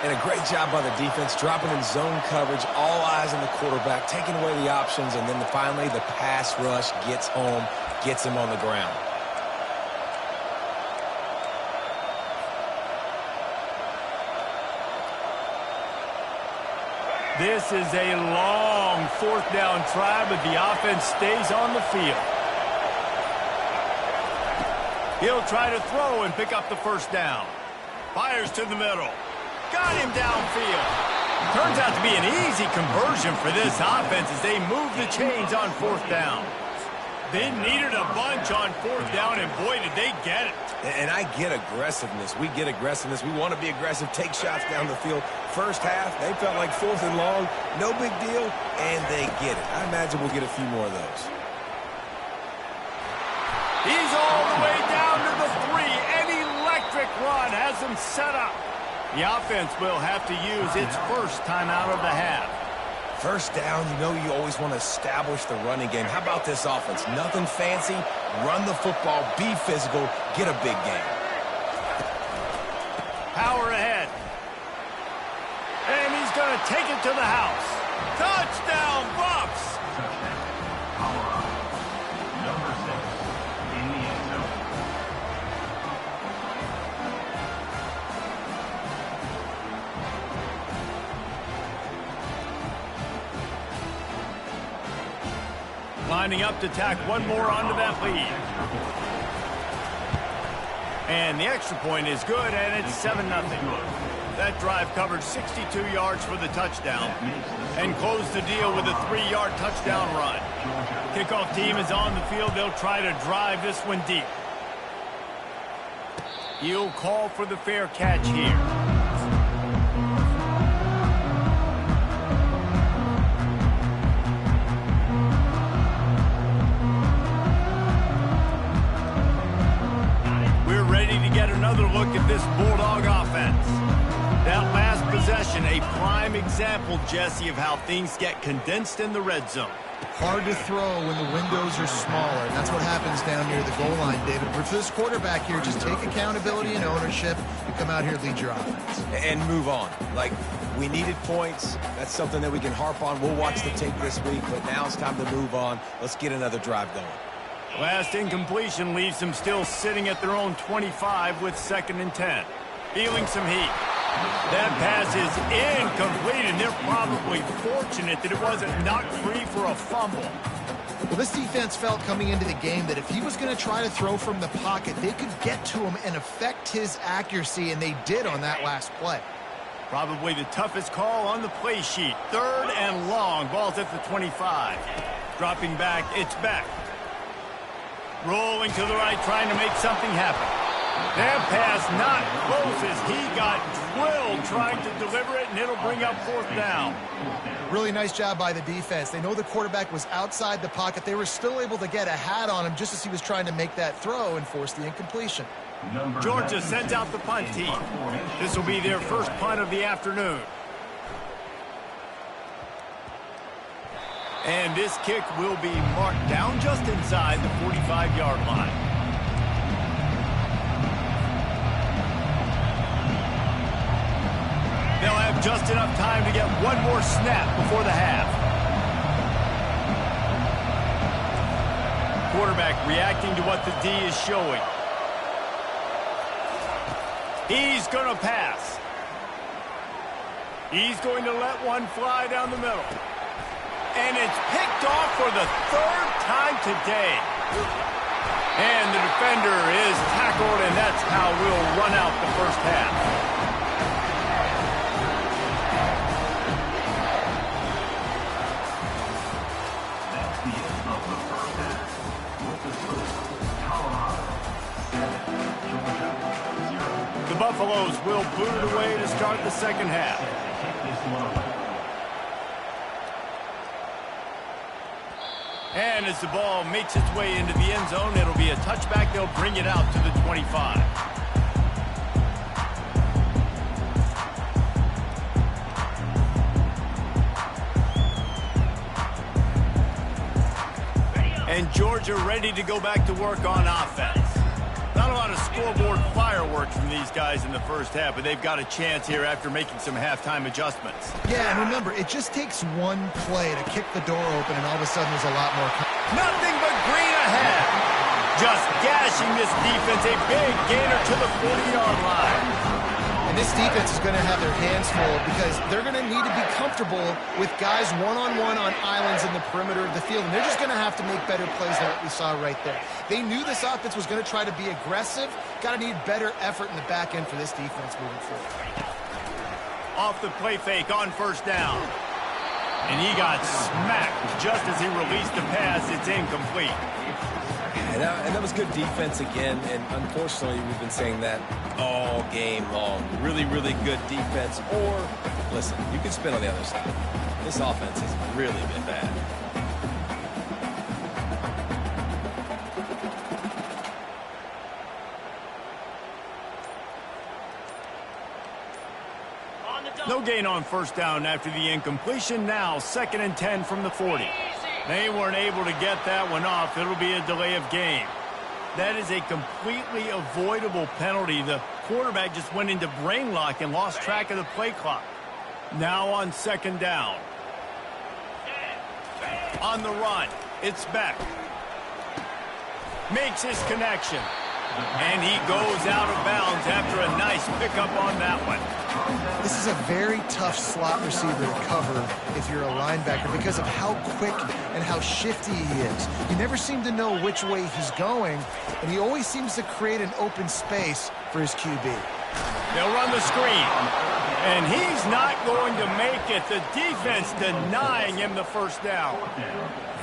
And a great job by the defense, dropping in zone coverage, all eyes on the quarterback, taking away the options, and then finally the pass rush gets home, gets him on the ground. This is a long 4th down try, but the offense stays on the field. He'll try to throw and pick up the first down. Fires to the middle. Got him downfield. Turns out to be an easy conversion for this offense as they move the chains on 4th down. They needed a bunch on 4th down, and boy, did they get it. And I get aggressiveness. We get aggressiveness. We want to be aggressive, take shots down the field. First half, they felt like 4th and long, no big deal, and they get it. I imagine we'll get a few more of those. He's all the way down to the 3. An electric run has him set up. The offense will have to use its first timeout of the half. First down, you know you always want to establish the running game. How about this offense? Nothing fancy. Run the football, be physical, get a big game. Power ahead. And he's going to take it to the house. Touchdown, Buffs! Colorado. Number 6 in the end zone. Lining up to tack one more onto that lead. And the extra point is good, and it's 7-0. That drive covered 62 yards for the touchdown and closed the deal with a 3-yard touchdown run. Kickoff team is on the field. They'll try to drive this one deep. He'll call for the fair catch here. Get another look at this Bulldog offense. That last possession, a prime example, Jesse, of how things get condensed in the red zone. Hard to throw when the windows are smaller, and that's what happens down near the goal line, David. But for this quarterback here, just take accountability and ownership and come out here and lead your offense. And move on. Like, we needed points. That's something that we can harp on. We'll watch the tape this week, but now it's time to move on. Let's get another drive going. Last incompletion leaves them still sitting at their own 25 with 2nd and 10. Feeling some heat. That pass is incomplete, and they're probably fortunate that it wasn't knocked free for a fumble. Well, this defense felt coming into the game that if he was going to try to throw from the pocket, they could get to him and affect his accuracy, and they did on that last play. Probably the toughest call on the play sheet. 3rd and long. Ball's at the 25. Dropping back, it's back. Rolling to the right, trying to make something happen. That pass not close as he got drilled trying to deliver it, and it'll bring up 4th down. Really nice job by the defense. They know the quarterback was outside the pocket. They were still able to get a hat on him just as he was trying to make that throw and force the incompletion. Georgia sends out the punt team. This will be their first punt of the afternoon. And this kick will be marked down just inside the 45-yard line. They'll have just enough time to get one more snap before the half. Quarterback reacting to what the D is showing. He's going to pass. He's going to let one fly down the middle. And it's picked off for the 3rd time today. And the defender is tackled, and that's how we'll run out the first half. The Buffaloes will boot it away to start the second half. And as the ball makes its way into the end zone, it'll be a touchback. They'll bring it out to the 25. And Georgia ready to go back to work on offense. Not a lot of scoreboard fireworks from these guys in the first half, but they've got a chance here after making some halftime adjustments. Yeah, and remember, it just takes one play to kick the door open, and all of a sudden there's a lot more. Nothing but green ahead. Just gashing this defense, a big gainer to the 40-yard line. And this defense is going to have their hands full because they're going to need to be comfortable with guys one-on-one on islands in the perimeter of the field, and they're just going to have to make better plays than what we saw right there. They knew this offense was going to try to be aggressive. Got to need better effort in the back end for this defense moving forward. Off the play fake on first down. And he got smacked just as he released the pass. It's incomplete. And that was good defense again, and unfortunately we've been saying that all game long. Really, really good defense, or, listen, you can spin on the other side. This offense has really been bad. No gain on first down after the incompletion. Now 2nd and 10 from the 40. They weren't able to get that one off. It'll be a delay of game. That is a completely avoidable penalty. The quarterback just went into brain lock and lost track of the play clock. Now on 2nd down. On the run, it's Beck. Makes his connection. And he goes out of bounds after a nice pickup on that one. This is a very tough slot receiver to cover if you're a linebacker because of how quick and how shifty he is. You never seem to know which way he's going, and he always seems to create an open space for his QB. They'll run the screen, and he's not going to make it. The defense denying him the first down.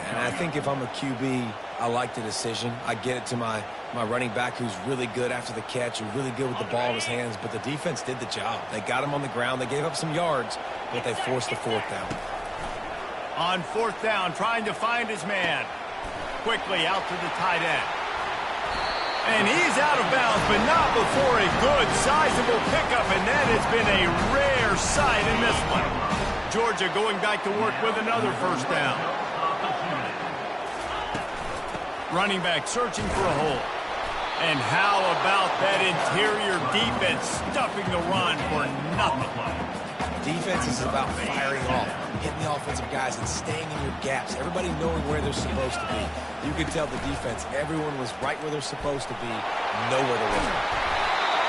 And I think if I'm a QB, I like the decision. I get it to my running back who's really good after the catch and really good with the ball in his hands, but the defense did the job. They got him on the ground. They gave up some yards, but they forced the 4th down. On 4th down, trying to find his man. Quickly out to the tight end. And he's out of bounds, but not before a good, sizable pickup, and that has been a rare sight in this one. Georgia going back to work with another first down. Running back searching for a hole. And how about that interior defense stuffing the run for nothing? Defense is about firing off, hitting the offensive guys and staying in your gaps. Everybody knowing where they're supposed to be. You could tell the defense, everyone was right where they're supposed to be, nowhere to run.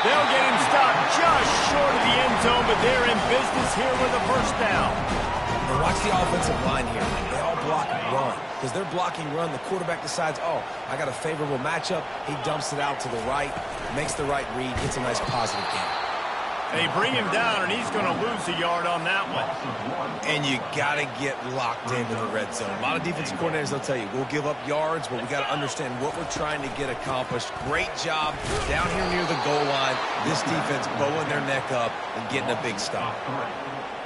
They'll get him stopped just short of the end zone, but they're in business here with a first down. And watch the offensive line here. They all block and run. Because they're blocking run, the quarterback decides, oh, I got a favorable matchup. He dumps it out to the right, makes the right read, gets a nice positive gain. They bring him down, and he's going to lose a yard on that one. And you got to get locked into the red zone. A lot of defensive coordinators, they'll tell you, we'll give up yards, but we got to understand what we're trying to get accomplished. Great job down here near the goal line. This defense bowing their neck up and getting a big stop.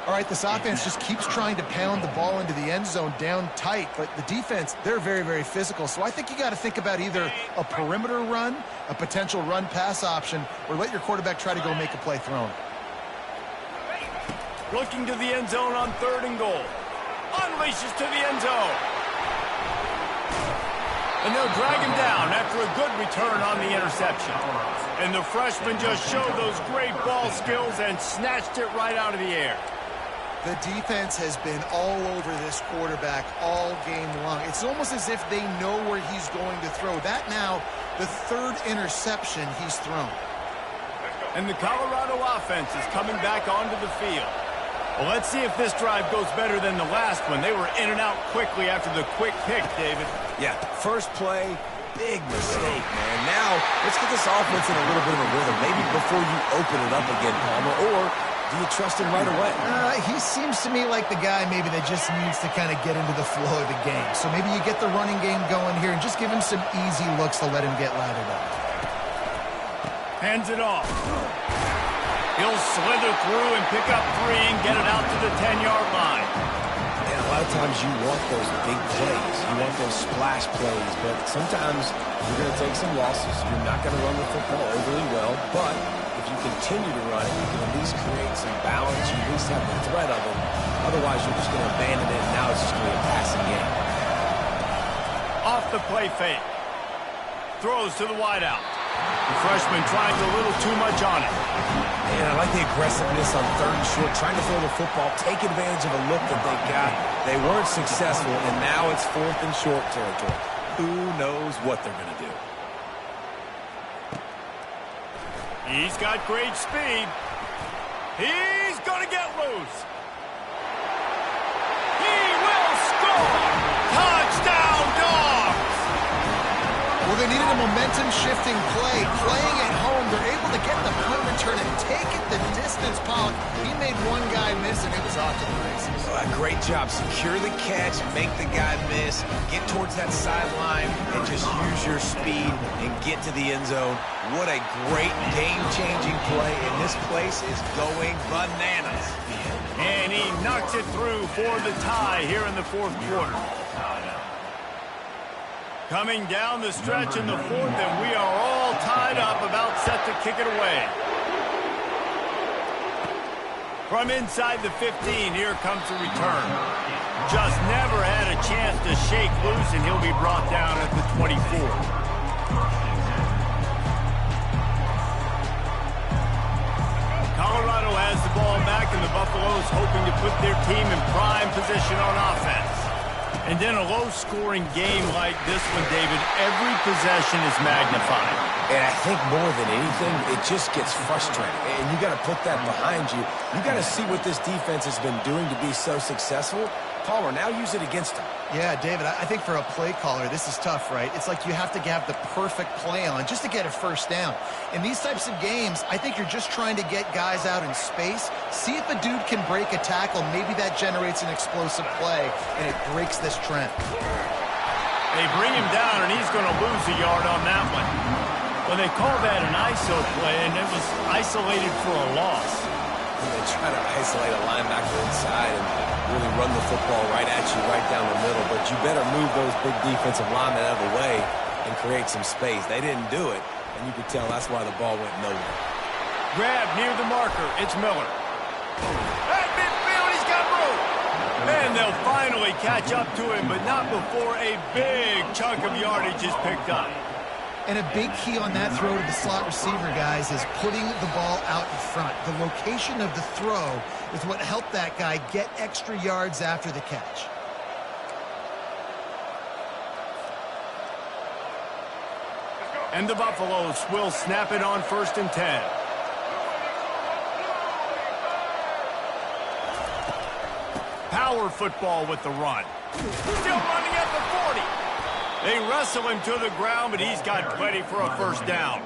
All right, this offense just keeps trying to pound the ball into the end zone down tight, but the defense, they're very, very physical. So I think you got to think about either a perimeter run, a potential run-pass option, or let your quarterback try to go make a play thrown. Looking to the end zone on 3rd and goal. Unleashes to the end zone. And they'll drag him down after a good return on the interception. And the freshman just showed those great ball skills and snatched it right out of the air. The defense has been all over this quarterback all game long. It's almost as if they know where he's going to throw. That now, the 3rd interception he's thrown. And the Colorado offense is coming back onto the field. Well, let's see if this drive goes better than the last one. They were in and out quickly after the quick pick, David. Yeah, first play, big mistake, man. Now, let's get this offense in a little bit of a rhythm. Maybe before you open it up again, Palmer, or do you trust him right away? He seems to me like the guy maybe that just needs to kind of get into the flow of the game. So maybe you get the running game going here and just give him some easy looks to let him get lathered up. Hands it off. He'll slither through and pick up 3 and get it out to the 10-yard line. And a lot of times you want those big plays. You want those splash plays, but sometimes you're going to take some losses. You're not going to run the football overly well, but if you continue to run it, you can at least create some balance. You at least have the threat of it. Otherwise, you're just going to abandon it, and now it's just going to be a passing game. Off the play fake. Throws to the wideout. The freshman trying a little too much on it. And I like the aggressiveness on 3rd and short, trying to throw the football, take advantage of a look that they got. They weren't successful, and now it's 4th and short territory. Who knows what they're going to do? He's got great speed. He's going to get loose. He will score! Touchdown, Dogs! Well, they needed a momentum-shifting play. Playing at home, they're able to get the punt return and take it the distance. Pollock, he made one guy miss, and it was off to the races. Great job. Secure the catch, make the guy miss, get towards that sideline, and just use your speed and get to the end zone. What a great game-changing play, and this place is going bananas. And he knocks it through for the tie here in the 4th quarter. Coming down the stretch in the 4th, and we are all tied up, about set to kick it away. From inside the 15, here comes the return. Just never had a chance to shake loose, and he'll be brought down at the 24. Colorado has the ball back, and the Buffaloes hoping to put their team in prime position on offense. And in a low-scoring game like this one, David, every possession is magnified. And I think more than anything, it just gets frustrating. And you got to put that behind you. You got to see what this defense has been doing to be so successful. Palmer, now use it against him. Yeah, David, I think for a play caller, this is tough, right? It's like you have to have the perfect play on just to get a first down. In these types of games, I think you're just trying to get guys out in space, see if a dude can break a tackle. Maybe that generates an explosive play, and it breaks this trend. They bring him down, and he's going to lose a yard on that one. Well, they call that an ISO play, and it was isolated for a loss. And they try to isolate a linebacker inside and really run the football right at you, right down the middle. But you better move those big defensive linemen out of the way and create some space. They didn't do it, and you could tell that's why the ball went nowhere. Grab near the marker. It's Miller. At midfield, he's got room. And they'll finally catch up to him, but not before a big chunk of yardage is picked up. And a big key on that throw to the slot receiver, guys, is putting the ball out in front. The location of the throw is what helped that guy get extra yards after the catch. And the Buffaloes will snap it on 1st and 10. Power football with the run. Still running at the 40. They wrestle him to the ground, but he's got plenty for a first down.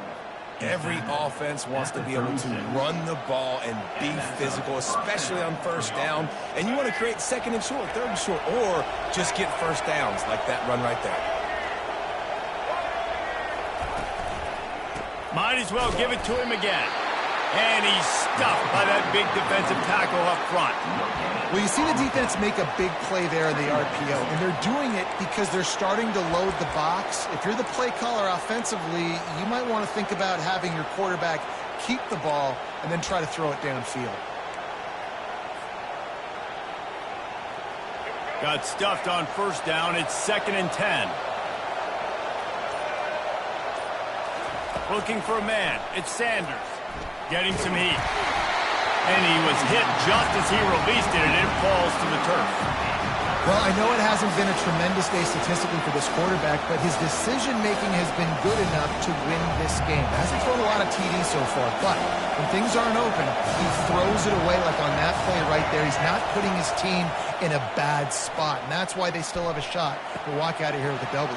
Every offense wants to be able to run the ball and be physical, especially on first down. And you want to create second and short, third and short, or just get first downs like that run right there. Might as well give it to him again. And he's stuffed by that big defensive tackle up front. Well, you see the defense make a big play there in the RPO, and they're doing it because they're starting to load the box. If you're the play caller offensively, you might want to think about having your quarterback keep the ball and then try to throw it downfield. Got stuffed on first down. It's 2nd and 10. Looking for a man. It's Sanders. Getting some heat. And he was hit just as he released it, and it falls to the turf. Well, I know it hasn't been a tremendous day statistically for this quarterback, but his decision-making has been good enough to win this game. Hasn't thrown a lot of TDs so far, but when things aren't open, he throws it away like on that play right there. He's not putting his team in a bad spot, and that's why they still have a shot to walk out of here with a W.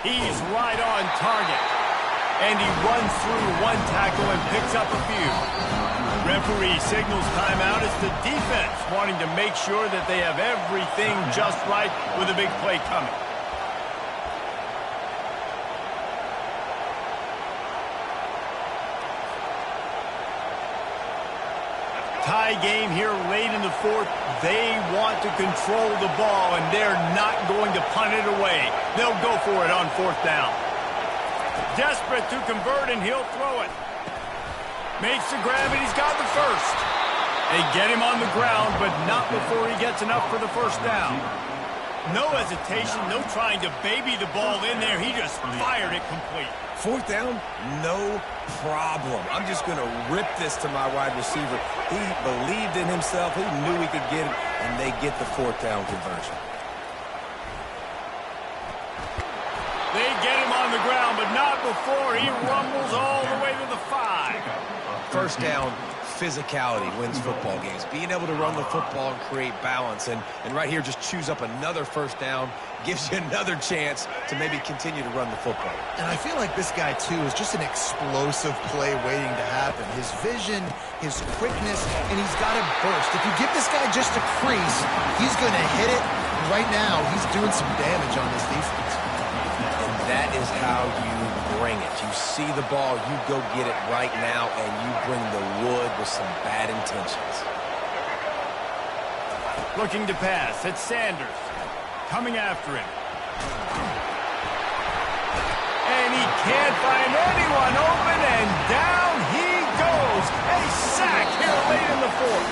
He's right on target. And he runs through one tackle and picks up a few. Referee signals timeout as the defense wanting to make sure that they have everything just right with a big play coming. Tie game here late in the fourth. They want to control the ball, and they're not going to punt it away. They'll go for it on fourth down. Desperate to convert, and he'll throw it. Makes the grab, and he's got the first. They get him on the ground, but not before he gets enough for the first down. No hesitation, no trying to baby the ball in there. He just fired it complete. Fourth down, no problem. I'm just going to rip this to my wide receiver. He believed in himself. He knew he could get it, and they get the fourth down conversion. They get him on the ground, but not before he rumbles all the way to the 5. First down, physicality wins football games. Being able to run the football and create balance. And right here, just choose up another first down, gives you another chance to maybe continue to run the football. And I feel like this guy, too, is just an explosive play waiting to happen. His vision, his quickness, and he's got a burst. If you give this guy just a crease, he's going to hit it. Right now, he's doing some damage on this defense. That is how you bring it. You see the ball, you go get it right now, and you bring the wood with some bad intentions. Looking to pass. It's Sanders. Coming after him. And he can't find anyone open, and down he goes. A sack here late in the fourth.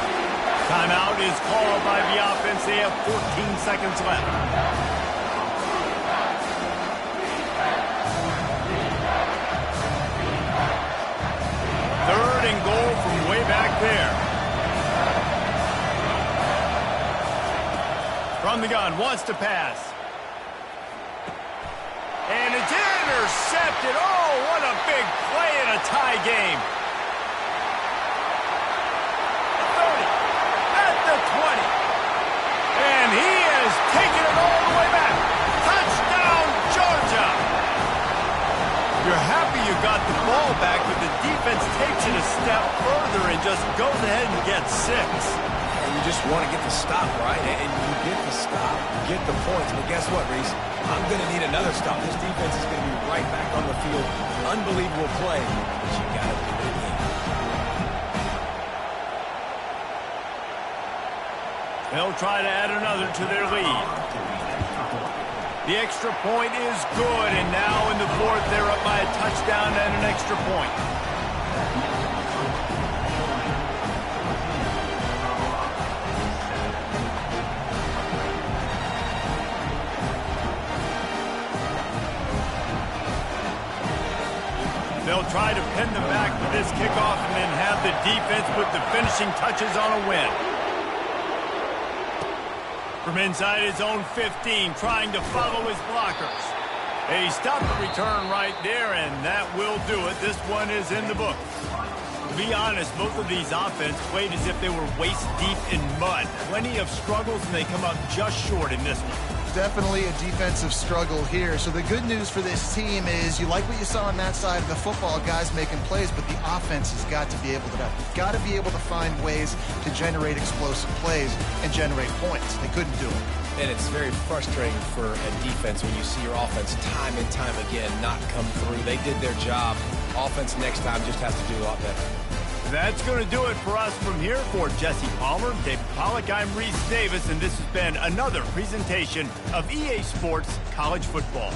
Timeout is called by the offense. They have 14 seconds left. Third and goal from way back there. From the gun, wants to pass. And it's intercepted. Oh, what a big play in a tie game. 30, at the 20. And he has taken it all the way back. Touchdown, Georgia. You're happy you got the ball back, but the defense takes it a step further and just goes ahead and gets 6. And you just want to get the stop, right? And you get the stop, you get the points. But guess what, Reese? I'm going to need another stop. This defense is going to be right back on the field. Unbelievable play, but you got to do it again. They'll try to add another to their lead. The extra point is good, and now in the fourth, they're up by a touchdown and an extra point. They'll try to pin them back for this kickoff and then have the defense put the finishing touches on a win. From inside his own 15, trying to follow his blockers. They stop the return right there, and that will do it. This one is in the book. To be honest, both of these offense played as if they were waist deep in mud. Plenty of struggles, and they come up just short in this one. Definitely a defensive struggle here. So the good news for this team is you like what you saw on that side of the football, guys making plays, but the offense has got to be able to find ways to generate explosive plays and generate points. They couldn't do it. And it's very frustrating for a defense when you see your offense time and time again not come through. They did their job. Offense next time just has to do a lot better. That's going to do it for us from here. For Jesse Palmer, David Pollack, I'm Reese Davis, and this has been another presentation of EA Sports College Football.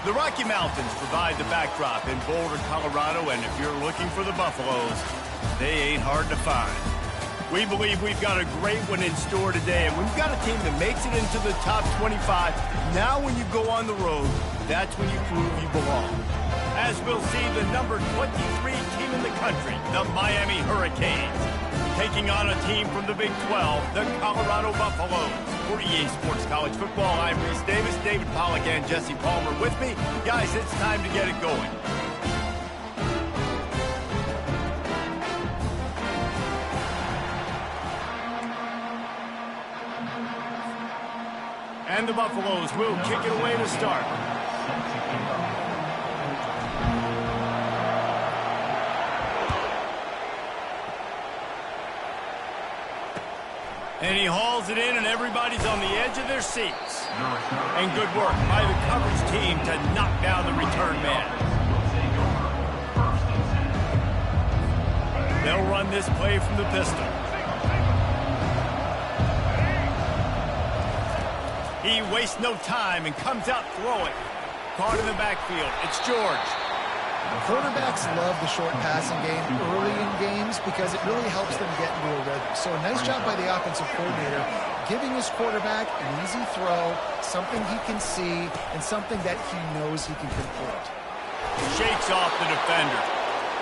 The Rocky Mountains provide the backdrop in Boulder, Colorado, and if you're looking for the Buffaloes, they ain't hard to find. We believe we've got a great one in store today, and we've got a team that makes it into the top 25. Now when you go on the road, that's when you prove you belong. As we'll see the number 23 team in the country, the Miami Hurricanes, taking on a team from the Big 12, the Colorado Buffaloes. For EA Sports College Football, I'm Reese Davis, David Pollack, and Jesse Palmer with me. Guys, it's time to get it going. And the Buffaloes will kick it away to start. And he hauls it in, and everybody's on the edge of their seats. And good work by the coverage team to knock down the return man. They'll run this play from the pistol. He wastes no time and comes out throwing. Caught in the backfield. It's George. Quarterbacks love the short passing game early in games because it really helps them get into a rhythm. So a nice job by the offensive coordinator giving his quarterback an easy throw, something he can see, and something that he knows he can complete. Shakes off the defender.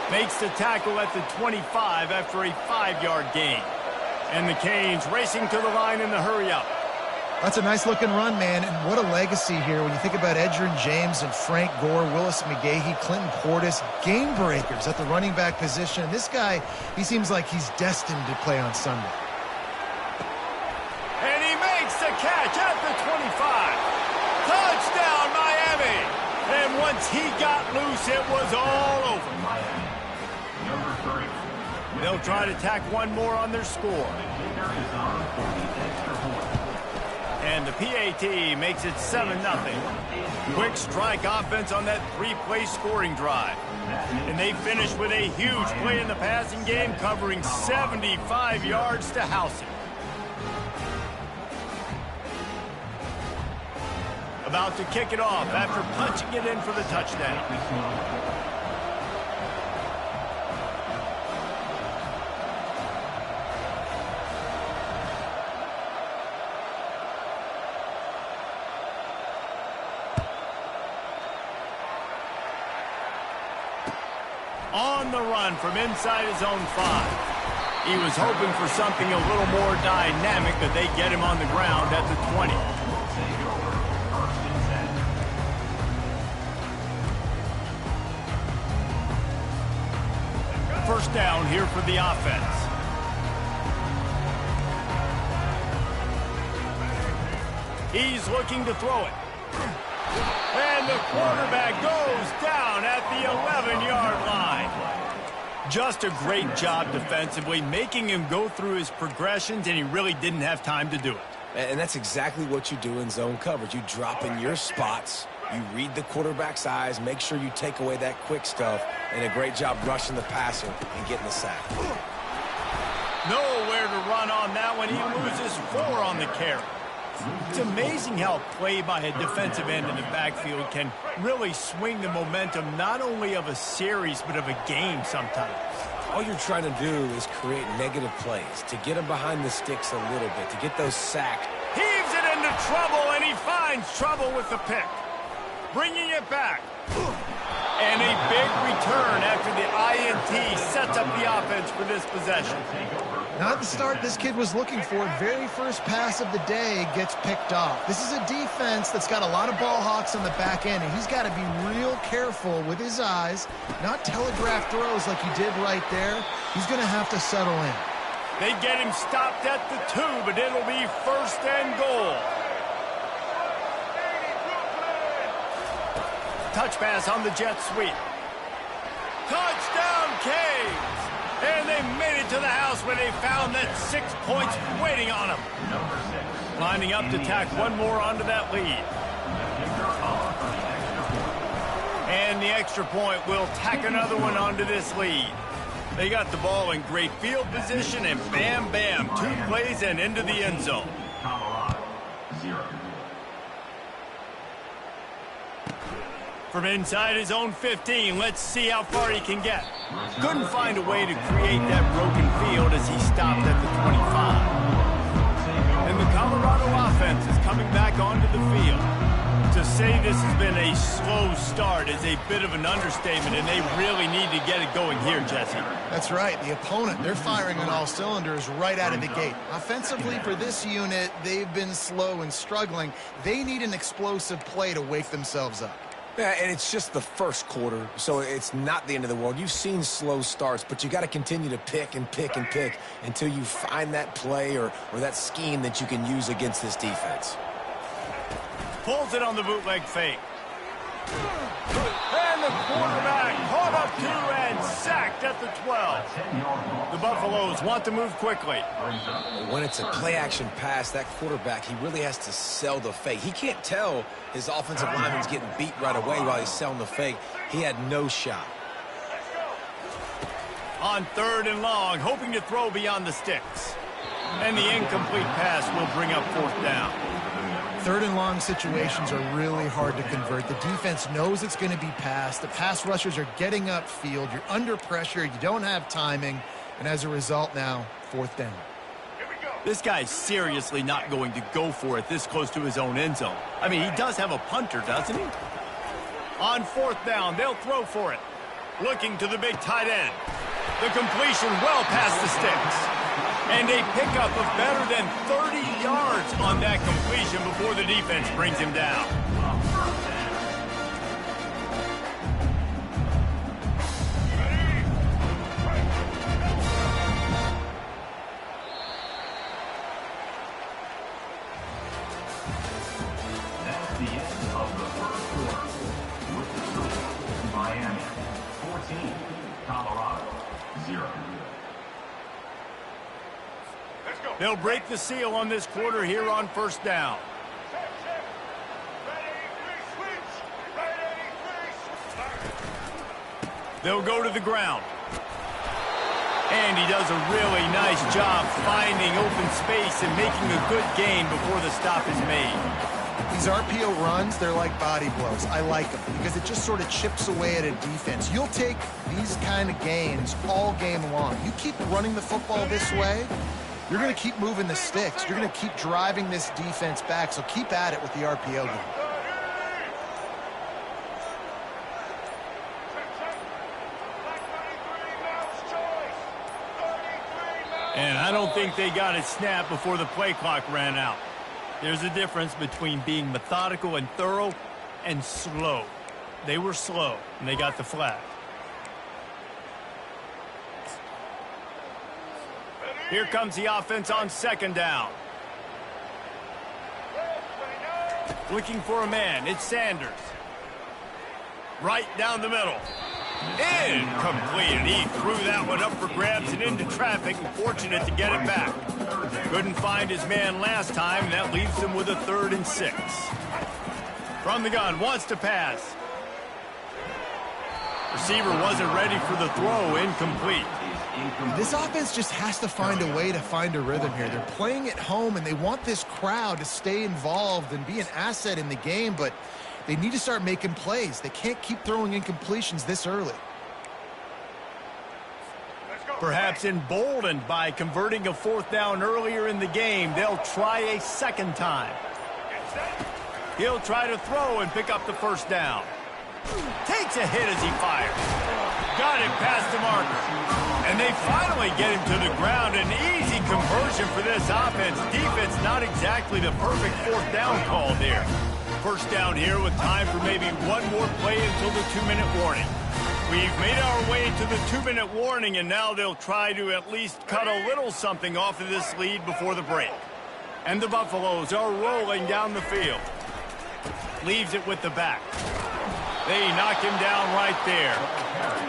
Makes the tackle at the 25 after a 5-yard gain. And the Canes racing to the line in the hurry-up. That's a nice-looking run, man, and what a legacy here when you think about Edgerrin James and Frank Gore, Willis McGahee, Clinton Portis, game breakers at the running back position. This guy, he seems like he's destined to play on Sunday. And he makes the catch at the 25. Touchdown, Miami! And once he got loose, it was all over. Miami, number 3. They'll try to tack one more on their score. Kicker is on for the extra point. And the PAT makes it 7-0. Quick strike offense on that 3-play scoring drive. And they finish with a huge play in the passing game, covering 75 yards to house it. About to kick it off after punching it in for the touchdown. On the run from inside his own 5. He was hoping for something a little more dynamic, but they get him on the ground at the 20. First down here for the offense. He's looking to throw it. And the quarterback goes down at the 11-yard line. Just a great job defensively, making him go through his progressions, and he really didn't have time to do it. And that's exactly what you do in zone coverage. You drop in your spots, you read the quarterback's eyes, make sure you take away that quick stuff, and a great job rushing the passer and getting the sack. Nowhere to run on that one. He loses 4 on the carry. It's amazing how play by a defensive end in the backfield can really swing the momentum not only of a series but of a game sometimes. All you're trying to do is create negative plays, to get them behind the sticks a little bit, to get those sacked. Heaves it into trouble, and he finds trouble with the pick. Bringing it back. And a big return after the INT sets up the offense for this possession. Not the start this kid was looking for. Very first pass of the day gets picked off. This is a defense that's got a lot of ball hawks on the back end, and he's got to be real careful with his eyes, not telegraph throws like he did right there. He's going to have to settle in. They get him stopped at the 2, but it'll be 1st and goal. Touch pass on the jet sweep. Touchdown, Canes! And they made it to the house where they found that 6 points waiting on them. Lining up to tack one more onto that lead. And the extra point will tack another one onto this lead. They got the ball in great field position, and bam, bam, 2 plays and into the end zone. Colorado, 0. From inside his own 15, let's see how far he can get. Couldn't find a way to create that broken field as he stopped at the 25. And the Colorado offense is coming back onto the field. To say this has been a slow start is a bit of an understatement, and they really need to get it going here, Jesse. That's right. The opponent, they're firing on all cylinders right out of the gate. Offensively, for this unit, they've been slow and struggling. They need an explosive play to wake themselves up. Yeah, and it's just the first quarter, so it's not the end of the world. You've seen slow starts, but you got to continue to pick and pick and pick until you find that play or that scheme that you can use against this defense. Pulls it on the bootleg fake. And the quarterback caught up to and sacked at the 12. The Buffaloes want to move quickly. When it's a play-action pass, that quarterback, he really has to sell the fake. He can't tell his offensive lineman's getting beat right away while he's selling the fake. He had no shot. On 3rd and long, hoping to throw beyond the sticks. And the incomplete pass will bring up 4th down. Third and long situations are really hard to convert. The defense knows it's going to be passed. The pass rushers are getting upfield. You're under pressure. You don't have timing. And as a result now, fourth down. This guy's seriously not going to go for it this close to his own end zone. I mean, he does have a punter, doesn't he? On fourth down, they'll throw for it. Looking to the big tight end. The completion well past the sticks. And a pickup of better than 30 yards on that completion before the defense brings him down. That's the end of the first quarter. With the score, Miami 14, Colorado 0. They'll break the seal on this quarter here on first down. They'll go to the ground. And he does a really nice job finding open space and making a good gain before the stop is made. These RPO runs, they're like body blows. I like them because it just sort of chips away at a defense. You'll take these kind of gains all game long. You keep running the football this way, you're going to keep moving the sticks. You're going to keep driving this defense back, so keep at it with the RPO game. And I don't think they got it snapped before the play clock ran out. There's a difference between being methodical and thorough and slow. They were slow, and they got the flag. Here comes the offense on second down. Looking for a man. It's Sanders. Right down the middle. Incomplete. And he threw that one up for grabs and into traffic. And fortunate to get it back. Couldn't find his man last time. And that leaves him with a 3rd and 6. From the gun. Wants to pass. Receiver wasn't ready for the throw. Incomplete. This offense just has to find a way to find a rhythm here. They're playing at home, and they want this crowd to stay involved and be an asset in the game, but they need to start making plays. They can't keep throwing incompletions this early. Perhaps emboldened by converting a 4th down earlier in the game, they'll try a second time. He'll try to throw and pick up the 1st down. Takes a hit as he fires. Got it past the marker. And they finally get him to the ground. An easy conversion for this offense. Defense not exactly the perfect 4th down call there. 1st down here with time for maybe one more play until the 2-minute warning. We've made our way to the 2-minute warning, and now they'll try to at least cut a little something off of this lead before the break. And the Buffaloes are rolling down the field. Leaves it with the back. They knock him down right there.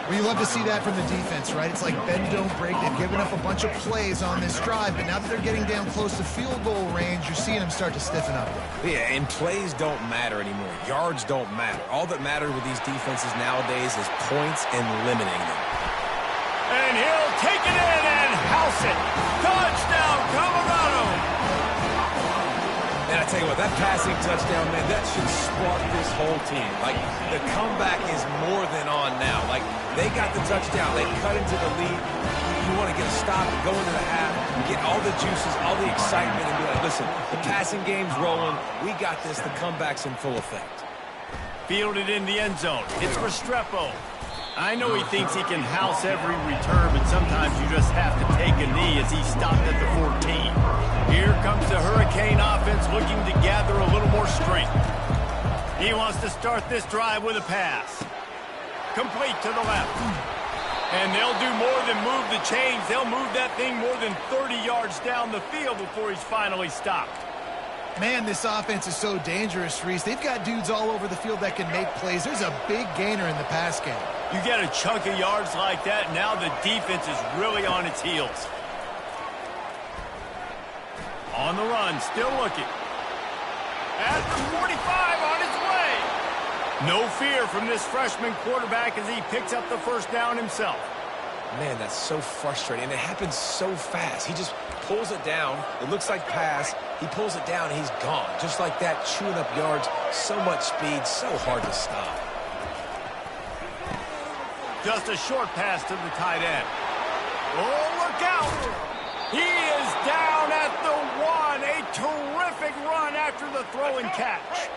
Well, you love to see that from the defense, right? It's like bend, don't break. They've given up a bunch of plays on this drive, but now that they're getting down close to field goal range, you're seeing them start to stiffen up. Yeah, and plays don't matter anymore. Yards don't matter. All that matters with these defenses nowadays is points and limiting them. And he'll take it in and house it. Touchdown, Colorado! And I tell you what, that passing touchdown, man, that should spark this whole team. Like, the comeback is more than on now. Like, they got the touchdown. They cut into the lead. You want to get a stop and go into the half, get all the juices, all the excitement, and be like, listen, the passing game's rolling. We got this. The comeback's in full effect. Fielded in the end zone. It's Restrepo. I know he thinks he can house every return, but sometimes you just have to take a knee as he stopped at the 14. Here comes the Hurricane offense looking to gather a little more strength. He wants to start this drive with a pass. Complete to the left. And they'll do more than move the chains. They'll move that thing more than 30 yards down the field before he's finally stopped. Man, this offense is so dangerous, Reese. They've got dudes all over the field that can make plays. There's a big gainer in the pass game. You get a chunk of yards like that, now the defense is really on its heels. On the run, still looking. At the 45, on his way. No fear from this freshman quarterback as he picks up the 1st down himself. Man, that's so frustrating. And it happens so fast. He just pulls it down. It looks like pass. He pulls it down, and he's gone. Just like that, chewing up yards, so much speed, so hard to stop. Just a short pass to the tight end. Oh, look out! He is down at the 1. A terrific run after the throw and catch.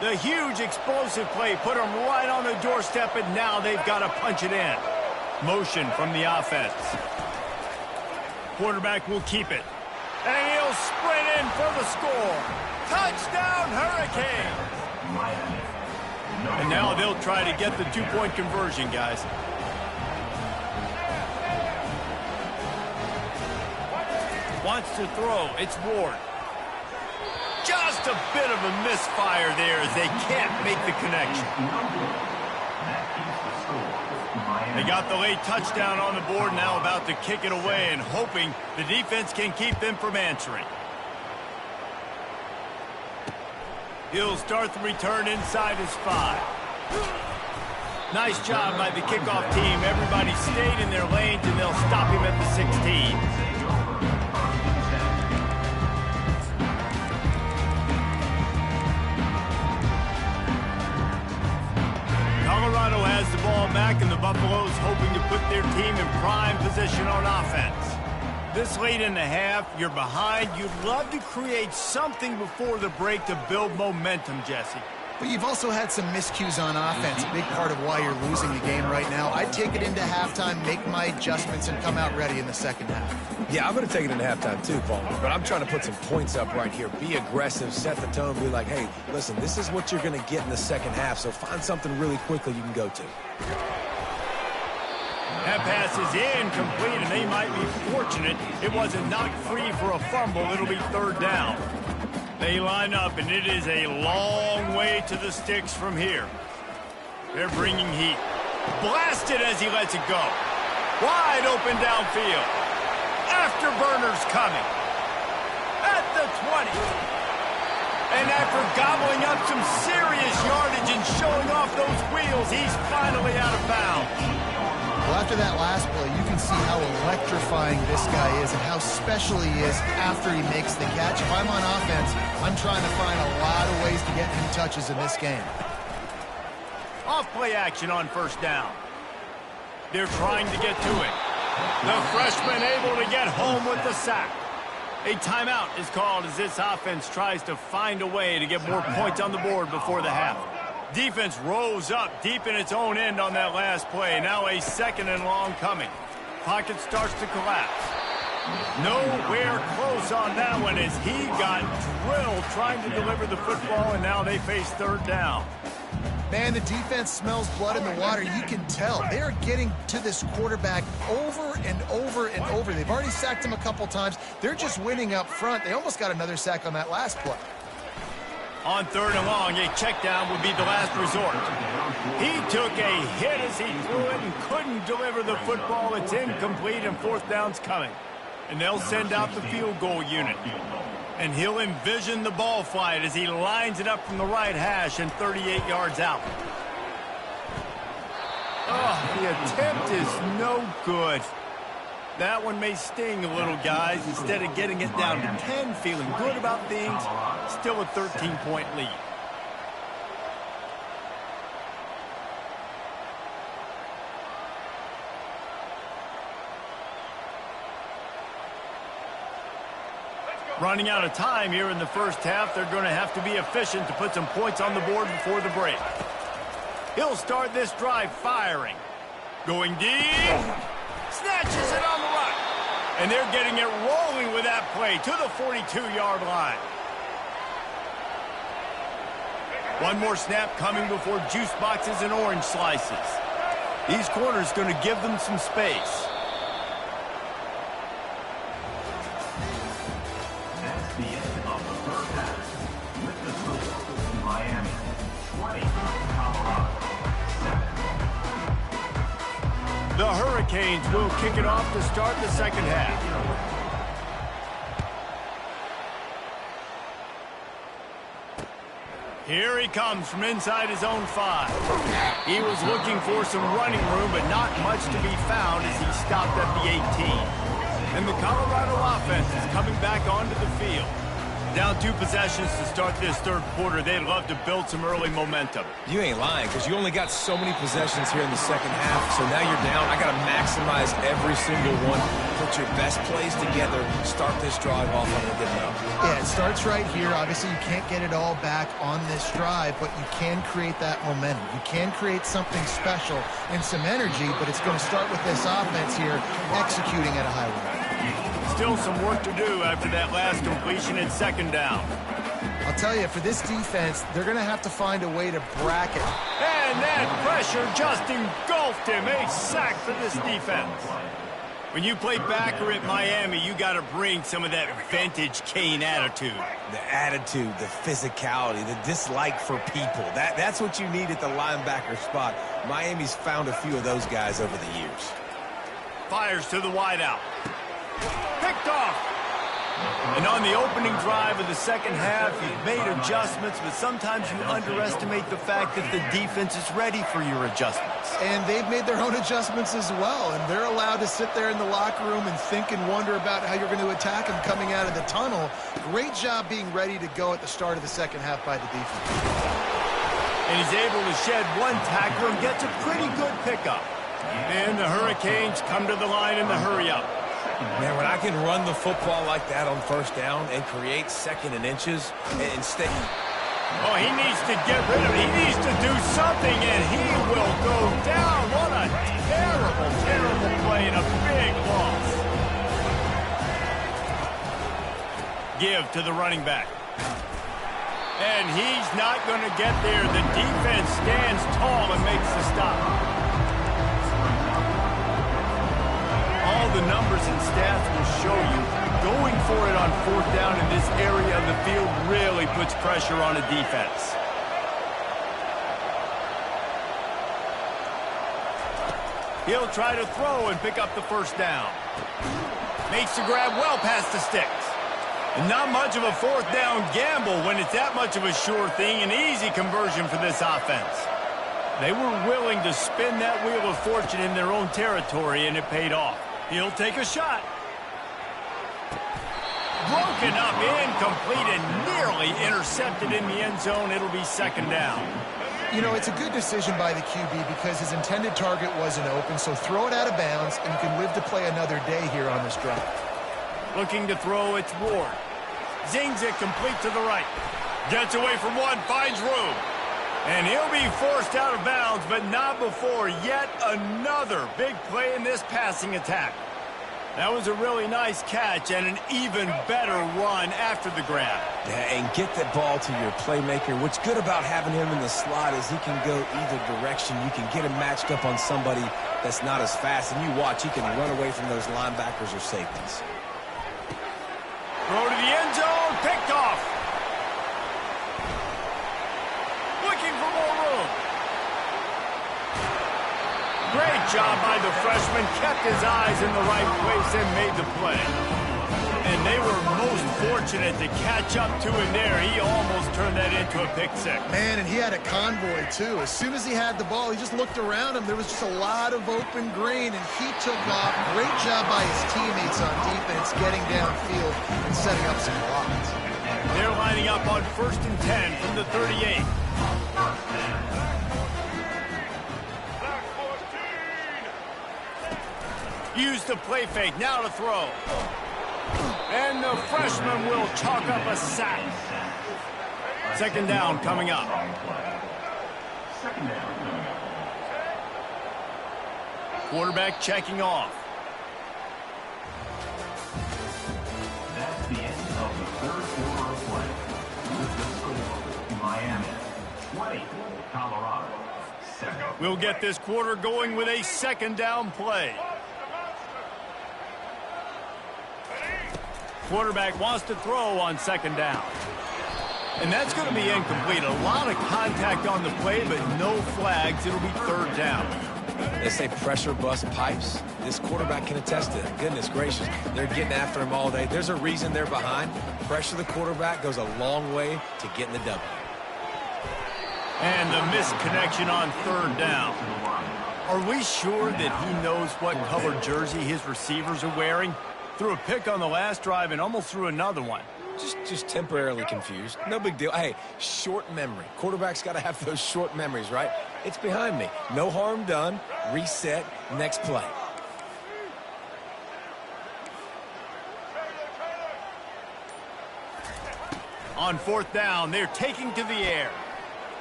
The huge explosive play put him right on the doorstep, and now they've got to punch it in. Motion from the offense. Quarterback will keep it. And he'll sprint in for the score. Touchdown, Hurricane! And now they'll try to get the two-point conversion, guys. Wants to throw. It's Ward. Just a bit of a misfire there as they can't make the connection. They got the late touchdown on the board, now about to kick it away and hoping the defense can keep them from answering. He'll start the return inside his 5. Nice job by the kickoff team. Everybody stayed in their lanes, and they'll stop him at the 16. Colorado has the ball back, and the Buffaloes hoping to put their team in prime position on offense. This late in the half, you're behind. You'd love to create something before the break to build momentum, Jesse. But you've also had some miscues on offense, a big part of why you're losing the game right now. I'd take it into halftime, make my adjustments, and come out ready in the second half. Yeah, I'm going to take it into halftime too, Paul. But I'm trying to put some points up right here. Be aggressive, set the tone, be like, hey, listen, this is what you're going to get in the second half, so find something really quickly you can go to. That pass is incomplete, and they might be fortunate it wasn't knocked free for a fumble. It'll be third down. They line up, and it is a long way to the sticks from here. They're bringing heat. Blasted as he lets it go. Wide open downfield. Afterburners coming. At the 20. And after gobbling up some serious yardage and showing off those wheels, he's finally out of bounds. Well, after that last play, you can see how electrifying this guy is and how special he is after he makes the catch. If I'm on offense, I'm trying to find a lot of ways to get him touches in this game. Off-play action on first down. They're trying to get to it. The freshman able to get home with the sack. A timeout is called as this offense tries to find a way to get more points on the board before the half. Defense rose up deep in its own end on that last play. Now a second and long coming. Pocket starts to collapse. Nowhere close on that one as he got drilled trying to deliver the football, and now they face third down. Man, the defense smells blood in the water. You can tell. They are getting to this quarterback over and over and over. They've already sacked him a couple times. They're just winning up front. They almost got another sack on that last play. On third and long, a check down would be the last resort. He took a hit as he threw it and couldn't deliver the football. It's incomplete, and fourth down's coming. And they'll send out the field goal unit. And he'll envision the ball flight as he lines it up from the right hash and 38 yards out. Oh, the attempt is no good. That one may sting a little, guys. Instead of getting it down to 10, feeling good about things, still a 13-point lead. Running out of time here in the first half. They're going to have to be efficient to put some points on the board before the break. He'll start this drive firing. Going deep. Snatches it on the run. And they're getting it rolling with that play to the 42-yard line. One more snap coming before juice boxes and orange slices. These corners going to give them some space. That's the end of the first half. With the score, Miami 20, Colorado 7. The Hurricanes will kick it off to start the second half. Here he comes from inside his own 5. He was looking for some running room, but not much to be found as he stopped at the 18. And the Colorado offense is coming back onto the field. Down 2 possessions to start this third quarter. They'd love to build some early momentum. You ain't lying, because you only got so many possessions here in the second half. So now you're down. I got to maximize every single one. Put your best plays together. Start this drive off on a good note. Yeah, it starts right here. Obviously, you can't get it all back on this drive, but you can create that momentum. You can create something special and some energy, but it's going to start with this offense here executing at a high level. Still some work to do after that last completion at second down. I'll tell you, for this defense, they're going to have to find a way to bracket. And that pressure just engulfed him. A sack for this defense. When you play backer at Miami, you got to bring some of that vintage Kane attitude. The attitude, the physicality, the dislike for people. That's what you need at the linebacker spot. Miami's found a few of those guys over the years. Fires to the wideout. Picked off. And on the opening drive of the second half, you've made adjustments, but sometimes you underestimate the fact that the defense is ready for your adjustments. And they've made their own adjustments as well, and they're allowed to sit there in the locker room and think and wonder about how you're going to attack them coming out of the tunnel. Great job being ready to go at the start of the second half by the defense. And he's able to shed one tackler and gets a pretty good pickup. And the Hurricanes come to the line in the hurry-up. Man, when I can run the football like that on first down and create second and inches and stay... Oh, he needs to get rid of it. He needs to do something, and he will go down. What a terrible, terrible play and a big loss. Give to the running back. And he's not going to get there. The defense stands tall and makes the stop. All the numbers and stats will show you going for it on fourth down in this area of the field really puts pressure on a defense. He'll try to throw and pick up the first down. Makes the grab well past the sticks. And not much of a fourth down gamble when it's that much of a sure thing. An easy conversion for this offense. They were willing to spin that wheel of fortune in their own territory, and it paid off. He'll take a shot. Broken up, incomplete, and nearly intercepted in the end zone. It'll be second down. You know, it's a good decision by the QB because his intended target wasn't open, so throw it out of bounds, and you can live to play another day here on this drive. Looking to throw, it's Ward. Zings it complete to the right. Gets away from one, finds room. And he'll be forced out of bounds, but not before yet another big play in this passing attack. That was a really nice catch and an even better run after the grab. Yeah, and get that ball to your playmaker. What's good about having him in the slot is he can go either direction. You can get him matched up on somebody that's not as fast, and you watch, he can run away from those linebackers or safeties. Throw to the end zone, picked off. Looking for more room. Great job by the freshman. Kept his eyes in the right place and made the play. And they were most fortunate to catch up to him there. He almost turned that into a pick six. Man, and he had a convoy, too. As soon as he had the ball, he just looked around him. There was just a lot of open green, and he took off. Great job by his teammates on defense, getting downfield and setting up some blocks. They're lining up on 1st and 10 from the 38. Use the play fake, now to throw. And the freshman will chalk up a sack. Second down coming up. Quarterback checking off. That's the end of the third quarter of play. With the score, Miami 20, Colorado 7. We'll get this quarter going with a second down play. Quarterback wants to throw on second down. And that's going to be incomplete. A lot of contact on the play, but no flags. It'll be third down. They say pressure bust pipes. This quarterback can attest to it. Goodness gracious. They're getting after him all day. There's a reason they're behind. Pressure the quarterback goes a long way to getting the W. And the misconnection on third down. Are we sure that he knows what color jersey his receivers are wearing? Threw a pick on the last drive and almost threw another one. Just temporarily confused. No big deal. Hey, short memory. Quarterback's got to have those short memories, right? It's behind me. No harm done. Reset. Next play. On fourth down, they're taking to the air.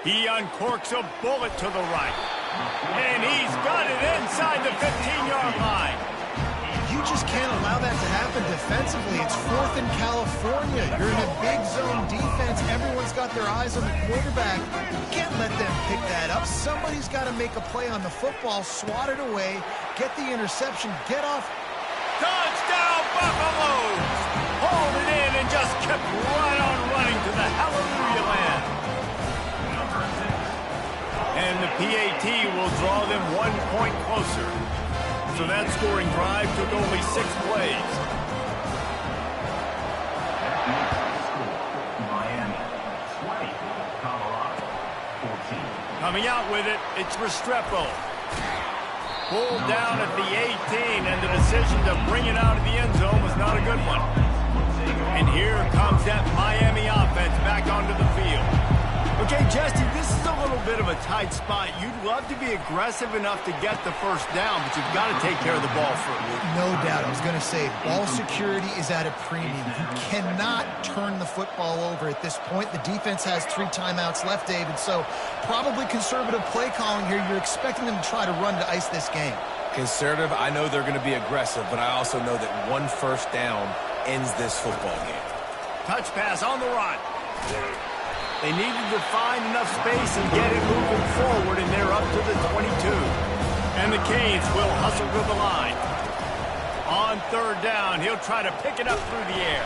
He uncorks a bullet to the right. And he's got it inside the 15-yard line. You just can't allow that to happen defensively. It's fourth in California. You're in a big zone defense. Everyone's got their eyes on the quarterback. You can't let them pick that up. Somebody's got to make a play on the football, swat it away, get the interception, get off. Touchdown, Buffaloes! Hold it in and just kept right on running to the hallelujah land. And the PAT will draw them 1 point closer. So that scoring drive took only 6 plays. Miami, 20, Colorado, 14. Coming out with it, it's Restrepo. Pulled down at the 18, and the decision to bring it out of the end zone was not a good one. And here comes that Miami offense back onto the field. Okay, Jesse, this is a little bit of a tight spot. You'd love to be aggressive enough to get the first down, but you've got to take care of the ball first. No doubt. I was going to say, ball security is at a premium. You cannot turn the football over at this point. The defense has 3 timeouts left, David, so probably conservative play calling here. You're expecting them to try to run to ice this game. Conservative, I know they're going to be aggressive, but I also know that 1 first down ends this football game. Touch pass on the run. They needed to find enough space and get it moving forward, and they're up to the 22. And the Canes will hustle to the line. On third down, he'll try to pick it up through the air.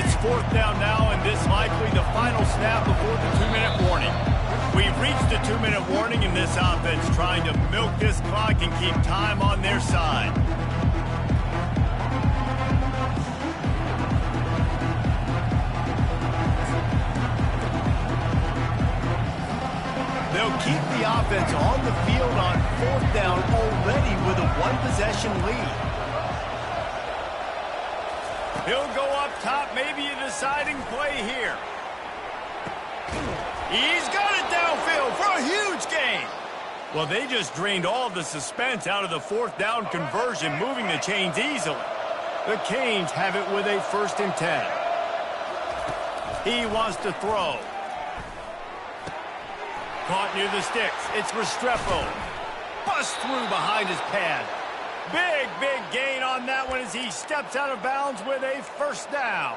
It's fourth down now, and this likely the final snap before the 2-minute warning. We've reached the 2-minute warning in this offense, trying to milk this clock and keep time on their side. They'll keep the offense on the field on fourth down already with a 1-possession lead. He'll go up top, maybe a deciding play here. He's got it downfield for a huge gain. Well, they just drained all of the suspense out of the fourth down conversion, moving the chains easily. The Canes have it with a 1st and 10. He wants to throw. Caught near the sticks. It's Restrepo. Bust through behind his pad. Big gain on that one as he steps out of bounds with a 1st down.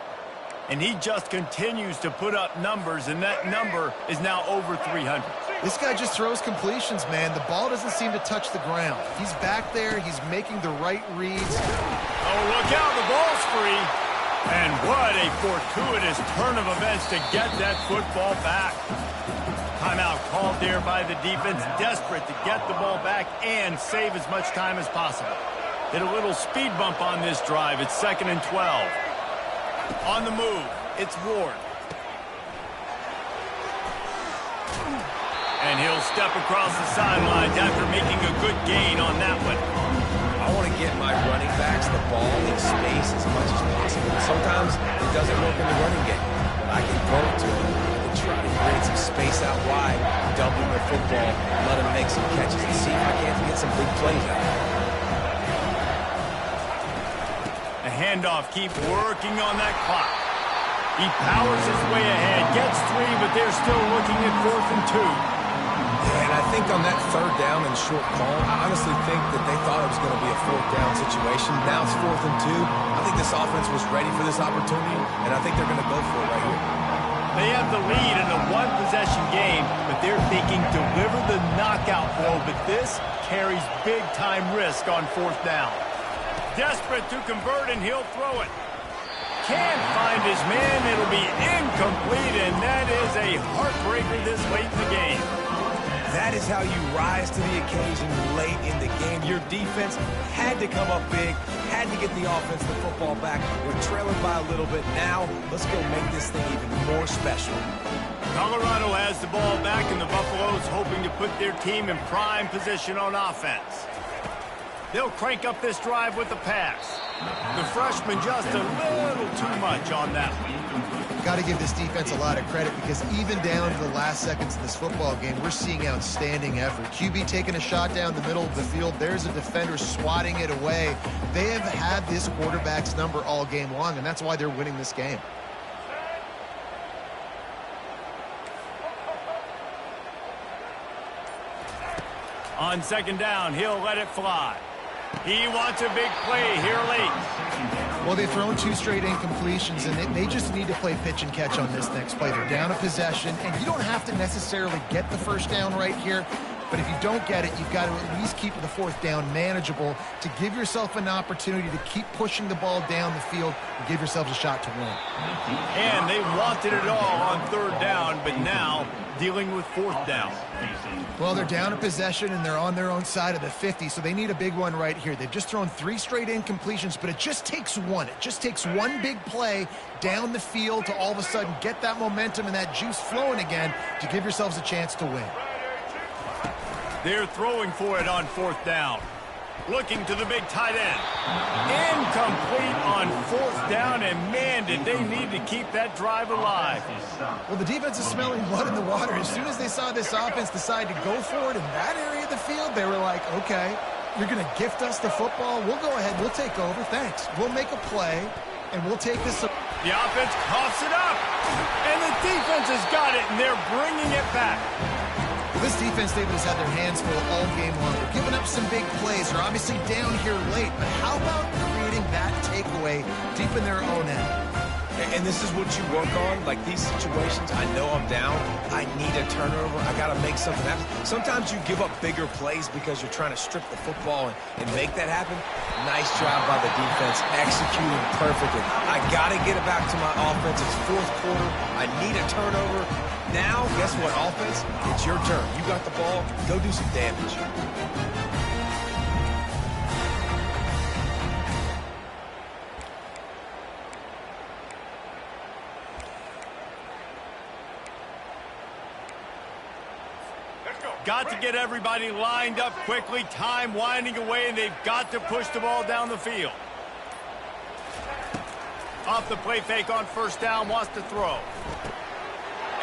And he just continues to put up numbers, and that number is now over 300. This guy just throws completions, man. The ball doesn't seem to touch the ground. He's back there. He's making the right reads. Oh, look out. The ball's free. And what a fortuitous turn of events to get that football back. Timeout called there by the defense, desperate to get the ball back and save as much time as possible. Hit a little speed bump on this drive. It's 2nd and 12. On the move, it's Ward. And he'll step across the sidelines after making a good gain on that one. I want to get my running backs the ball in space as much as possible. Sometimes it doesn't work in the running game, but I can throw it to them and try to create some space out wide, double the football, let him make some catches, and see if I can't get some big plays out of it. The handoff keeps working on that clock. He powers his way ahead, gets 3, but they're still looking at 4th and 2. Yeah, and I think on that 3rd down and short call, I honestly think that they thought it was going to be a 4th down situation. Now it's 4th and 2. I think this offense was ready for this opportunity, and I think they're going to go for it right here. They have the lead in a 1-possession game, but they're thinking deliver the knockout blow, but this carries big-time risk on 4th down. Desperate to convert, and he'll throw it. Can't find his man. It'll be incomplete, and that is a heartbreaker this late in the game. That is how you rise to the occasion late in the game. Your defense had to come up big, had to get the offense the football back. They're trailing by a little bit. Now, let's go make this thing even more special. Colorado has the ball back, and the Buffaloes hoping to put their team in prime position on offense. They'll crank up this drive with the pass. The freshman just a little too much on that one. Got to give this defense a lot of credit because even down to the last seconds of this football game, we're seeing outstanding effort. QB taking a shot down the middle of the field. There's a defender swatting it away. They have had this quarterback's number all game long, and that's why they're winning this game. On second down, he'll let it fly. He wants a big play here late. Well, they've thrown 2 straight incompletions, and they just need to play pitch and catch on this next play. They're down a possession, and you don't have to necessarily get the first down right here, but if you don't get it, you've got to at least keep the 4th down manageable to give yourself an opportunity to keep pushing the ball down the field and give yourselves a shot to win. And they wanted it all on 3rd down, but now dealing with 4th down. Well, they're down a possession, and they're on their own side of the 50, so they need a big one right here. They've just thrown 3 straight incompletions, but it just takes one. It just takes one big play down the field to all of a sudden get that momentum and that juice flowing again to give yourselves a chance to win. They're throwing for it on 4th down. Looking to the big tight end. Incomplete on 4th down, and man, did they need to keep that drive alive. Well, the defense is smelling blood in the water. As soon as they saw this offense decide to go for it in that area of the field, they were like, okay, you're going to gift us the football. We'll go ahead. We'll take over. Thanks. We'll make a play, and we'll take this. The offense coughs it up, and the defense has got it, and they're bringing it back. This defense, David, has had their hands full all game long. They're giving up some big plays. They're obviously down here late, but how about creating that takeaway deep in their own end? And this is what you work on. Like these situations, I know I'm down. I need a turnover. I got to make something happen. Sometimes you give up bigger plays because you're trying to strip the football and make that happen. Nice job by the defense, executing perfectly. I got to get it back to my offense. It's 4th quarter. I need a turnover. Now, guess what, offense? It's your turn. You got the ball. Go do some damage. Got to get everybody lined up quickly. Time winding away, and they've got to push the ball down the field. Off the play fake on 1st down, wants to throw.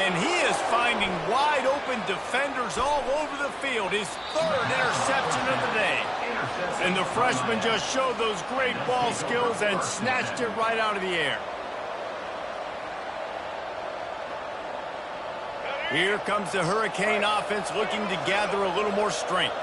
And he is finding wide open defenders all over the field. His 3rd interception of the day. And the freshman just showed those great ball skills and snatched it right out of the air. Here comes the Hurricane offense looking to gather a little more strength.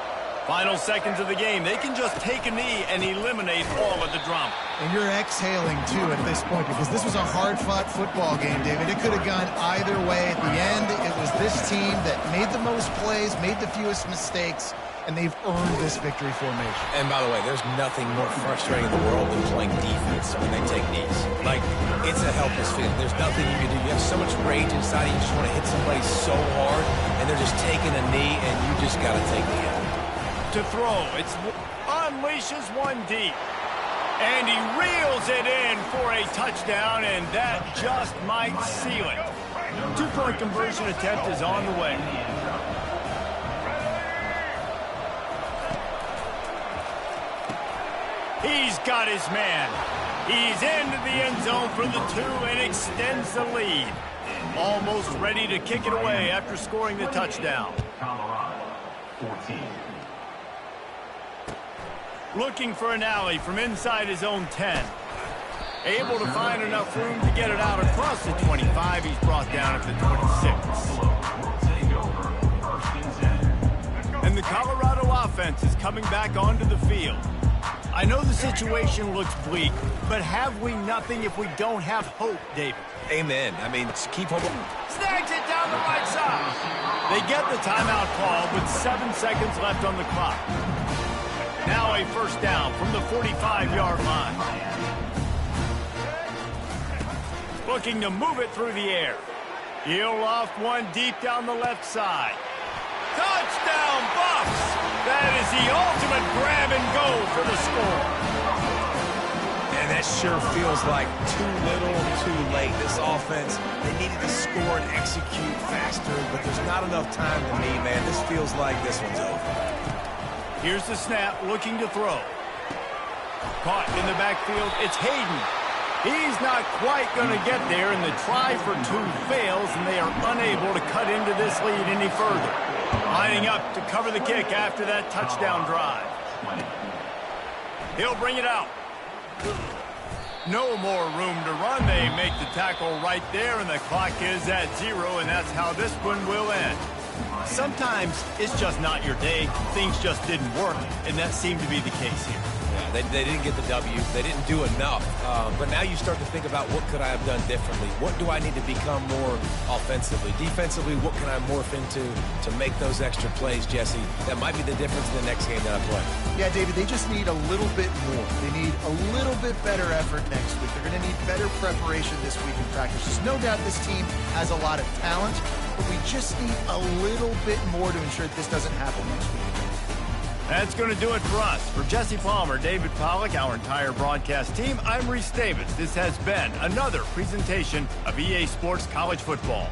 Final seconds of the game. They can just take a knee and eliminate all of the drama. And you're exhaling, too, at this point, because this was a hard-fought football game, David. It could have gone either way. At the end, it was this team that made the most plays, made the fewest mistakes, and they've earned this victory formation. And by the way, there's nothing more frustrating in the world than playing defense when they take knees. Like, it's a helpless feeling. There's nothing you can do. You have so much rage inside you. You just want to hit somebody so hard, and they're just taking a knee, and you just got to take the hit. To throw, it's unleashes one deep. And he reels it in for a touchdown, and that just might seal it. 2-point conversion attempt is on the way. He's got his man. He's into the end zone for the 2 and extends the lead. Almost ready to kick it away after scoring the touchdown. Colorado, 14. Looking for an alley from inside his own 10. Able to find enough room to get it out across the 25. He's brought down at the 26. And the Colorado offense is coming back onto the field. I know the situation looks bleak, but have we nothing if we don't have hope, David? Amen. I mean, keep hope. Snags it down the right side. They get the timeout call with 7 seconds left on the clock. Now a 1st down from the 45-yard line. Looking to move it through the air. He'll loft one deep down the left side. Touchdown, Bucks! That is the ultimate grab and go for the score. And that sure feels like too little, too late. This offense, they needed to score and execute faster, but there's not enough time to me, man. This feels like this one's over. Here's the snap, looking to throw. Caught in the backfield, it's Hayden. He's not quite going to get there, and the try for two fails, and they are unable to cut into this lead any further. Lining up to cover the kick after that touchdown drive. He'll bring it out. No more room to run. They make the tackle right there, and the clock is at 0, and that's how this one will end. Sometimes it's just not your day. Things just didn't work, and that seemed to be the case here. Yeah, they didn't get the W. They didn't do enough. But now you start to think about what could I have done differently? What do I need to become more offensively? Defensively, what can I morph into to make those extra plays, Jesse? That might be the difference in the next game that I play. Yeah, David, they just need a little bit more. They need a little bit better effort next week. They're going to need better preparation this week in practice. There's no doubt this team has a lot of talent, but we just need a little bit more to ensure that this doesn't happen next week. That's going to do it for us. For Jesse Palmer, David Pollack, our entire broadcast team, I'm Reese Davis. This has been another presentation of EA Sports College Football.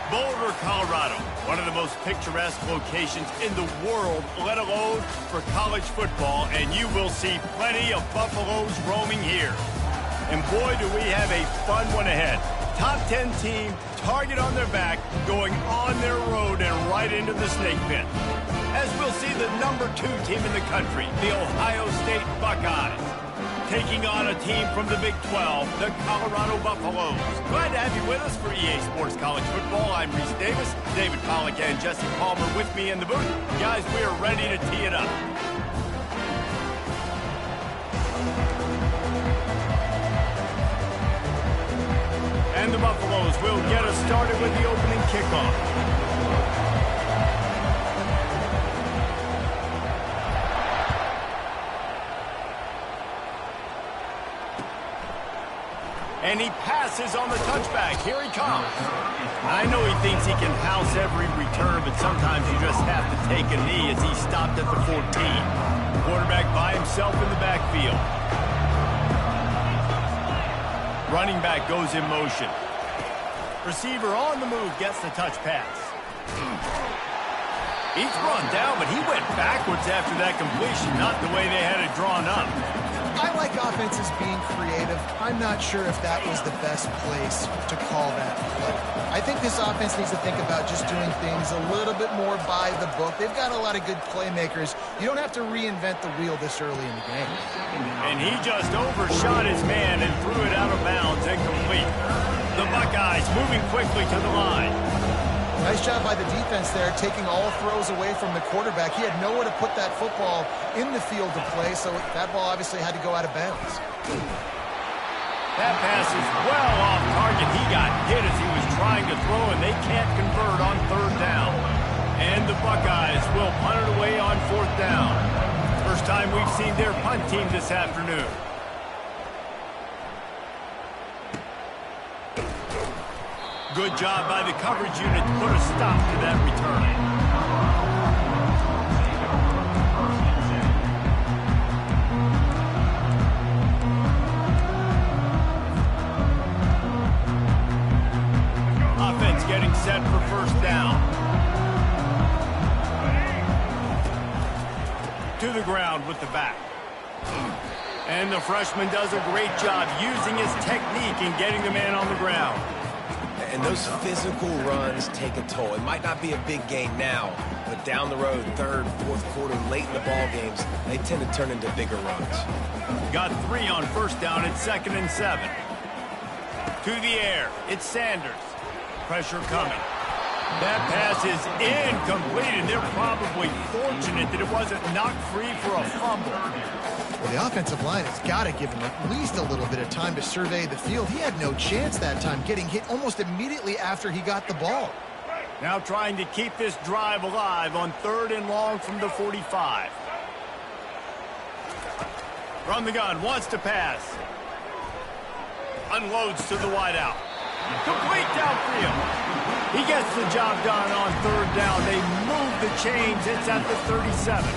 Boulder, Colorado, one of the most picturesque locations in the world, let alone for college football, and you will see plenty of Buffaloes roaming here. And boy, do we have a fun one ahead. Top 10 team, target on their back, going on their road and right into the snake pit. As we'll see the number 2 team in the country, the Ohio State Buckeyes, taking on a team from the Big 12, the Colorado Buffaloes. Glad to have you with us for EA Sports College Football. I'm Reese Davis, David Pollack and Jesse Palmer with me in the booth. Guys, we are ready to tee it up. And the Buffaloes will get us started with the opening kickoff. And he passes on the touchback. Here he comes. I know he thinks he can house every return, but sometimes you just have to take a knee as he stopped at the 14. Quarterback by himself in the backfield. Running back goes in motion. Receiver on the move gets the touch pass. He's run down, but he went backwards after that completion, not the way they had it drawn up. I like offenses being creative. I'm not sure if that was the best place to call that play. I think this offense needs to think about just doing things a little bit more by the book. They've got a lot of good playmakers. You don't have to reinvent the wheel this early in the game. And he just overshot his man and threw it out of bounds, incomplete. The Buckeyes moving quickly to the line. Nice job by the defense there, taking all throws away from the quarterback. He had nowhere to put that football in the field to play, so that ball obviously had to go out of bounds. That pass is well off target. He got hit as he was trying to throw, and they can't convert on 3rd down. And the Buckeyes will punt it away on 4th down. First time we've seen their punt team this afternoon. Good job by the coverage unit to put a stop to that return. Offense getting set for 1st down. To the ground with the back. And the freshman does a great job using his technique and getting the man on the ground. And those physical runs take a toll. It might not be a big gain now, but down the road, 3rd, 4th quarter, late in the ball games, they tend to turn into bigger runs. Got 3 on 1st down at 2nd and 7. To the air, it's Sanders. Pressure coming. That pass is incomplete, and they're probably fortunate that it wasn't knocked free for a fumble. Well, the offensive line has got to give him at least a little bit of time to survey the field. He had no chance that time, getting hit almost immediately after he got the ball. Now trying to keep this drive alive on 3rd and long from the 45. From the gun, wants to pass. Unloads to the wideout. Complete downfield. He gets the job done on 3rd down. They move the chains. It's at the 37.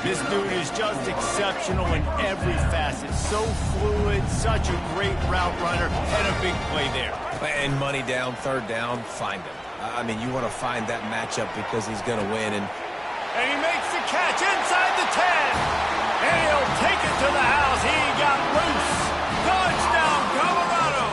This dude is just exceptional in every facet. So fluid, such a great route runner, and a big play there. And money down, 3rd down, find him. I mean, you want to find that matchup because he's going to win. And he makes the catch inside the 10. And he'll take it to the house. He got loose. Touchdown, Colorado.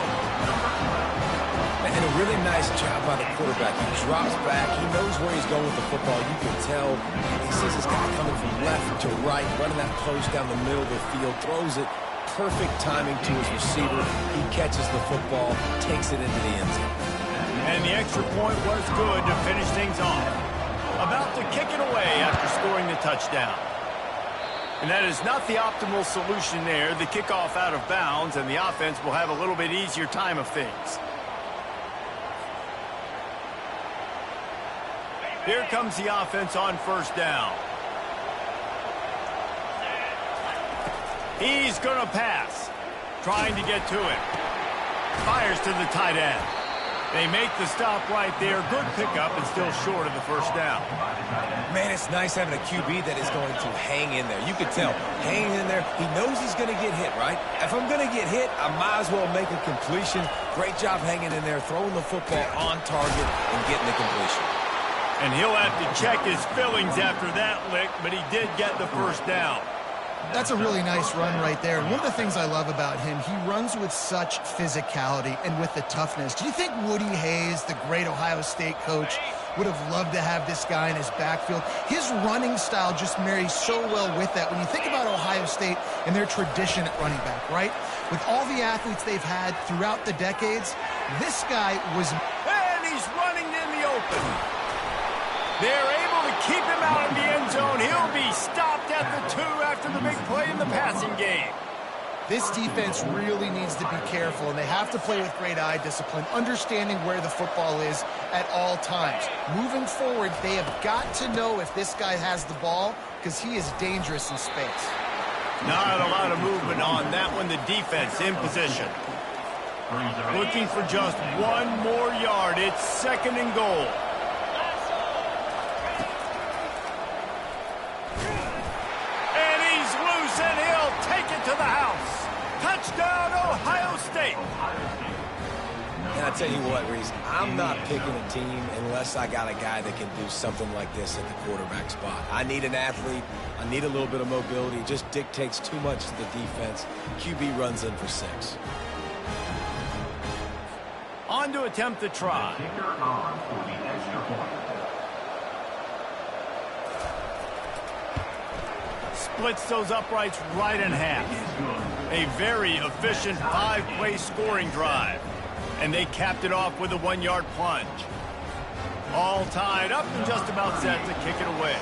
And a really nice job by the quarterback. He drops back. He knows where he's going with the football. You can tell he sees this guy coming from left to right, running that post down the middle of the field, throws it. Perfect timing to his receiver. He catches the football, takes it into the end zone. And the extra point was good to finish things off. About to kick it away after scoring the touchdown. And that is not the optimal solution there. The kickoff out of bounds, and the offense will have a little bit easier time of things. Here comes the offense on 1st down. He's going to pass. Trying to get to it. Fires to the tight end. They make the stop right there. Good pickup and still short of the first down. Man, it's nice having a QB that is going to hang in there. You can tell, hanging in there, he knows he's going to get hit, right? If I'm going to get hit, I might as well make a completion. Great job hanging in there, throwing the football on target and getting the completion. And he'll have to check his fillings after that lick, but he did get the first down. That's a really nice run right there. And one of the things I love about him, he runs with such physicality and with the toughness. Do you think Woody Hayes, the great Ohio State coach, would have loved to have this guy in his backfield? His running style just marries so well with that. When you think about Ohio State and their tradition at running back, right? With all the athletes they've had throughout the decades, this guy was... And he's running in the open. They're able to keep him out of the end zone. He'll be stopped at the 2 after the big play in the passing game. This defense really needs to be careful, and they have to play with great eye discipline, understanding where the football is at all times. Moving forward, they have got to know if this guy has the ball, because he is dangerous in space. Not a lot of movement on that one. The defense in position. Looking for just one more yard. It's 2nd and goal. And he'll take it to the house. Touchdown, Ohio State. And I tell you what, Reese, I'm not picking a team unless I got a guy that can do something like this at the quarterback spot. I need an athlete. I need a little bit of mobility. It just dictates too much to the defense. QB runs in for 6. On to attempt the try. Splits those uprights right in half. A very efficient 5-play scoring drive. And they capped it off with a 1-yard plunge. All tied up and just about set to kick it away.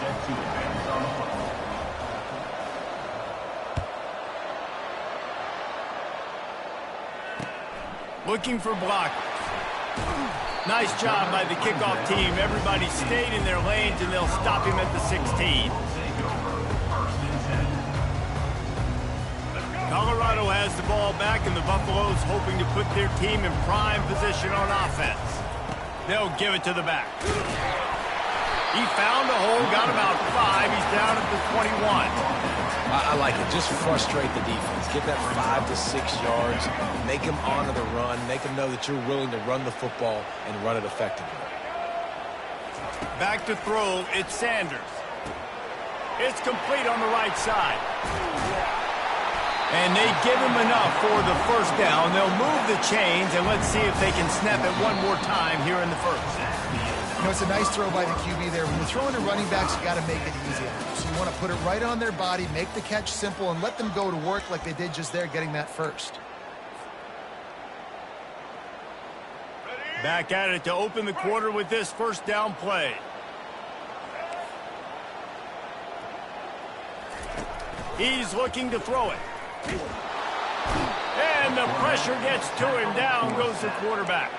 Looking for blockers. Nice job by the kickoff team. Everybody stayed in their lanes and they'll stop him at the 16. Colorado has the ball back, and the Buffaloes hoping to put their team in prime position on offense. They'll give it to the back. He found a hole, got about 5. He's down at the 21. I like it. Just frustrate the defense. Get that 5 to 6 yards. Make them honor the run. Make them know that you're willing to run the football and run it effectively. Back to throw. It's Sanders. It's complete on the right side. And they give him enough for the first down. They'll move the chains, and let's see if they can snap it one more time here in the first. You know, it's a nice throw by the QB there. When you're throwing to running backs, you got to make it easy. So you want to put it right on their body, make the catch simple, and let them go to work like they did just there, getting that first. Back at it to open the quarter with this first down play. He's looking to throw it. And the pressure gets to him. Down goes the quarterback.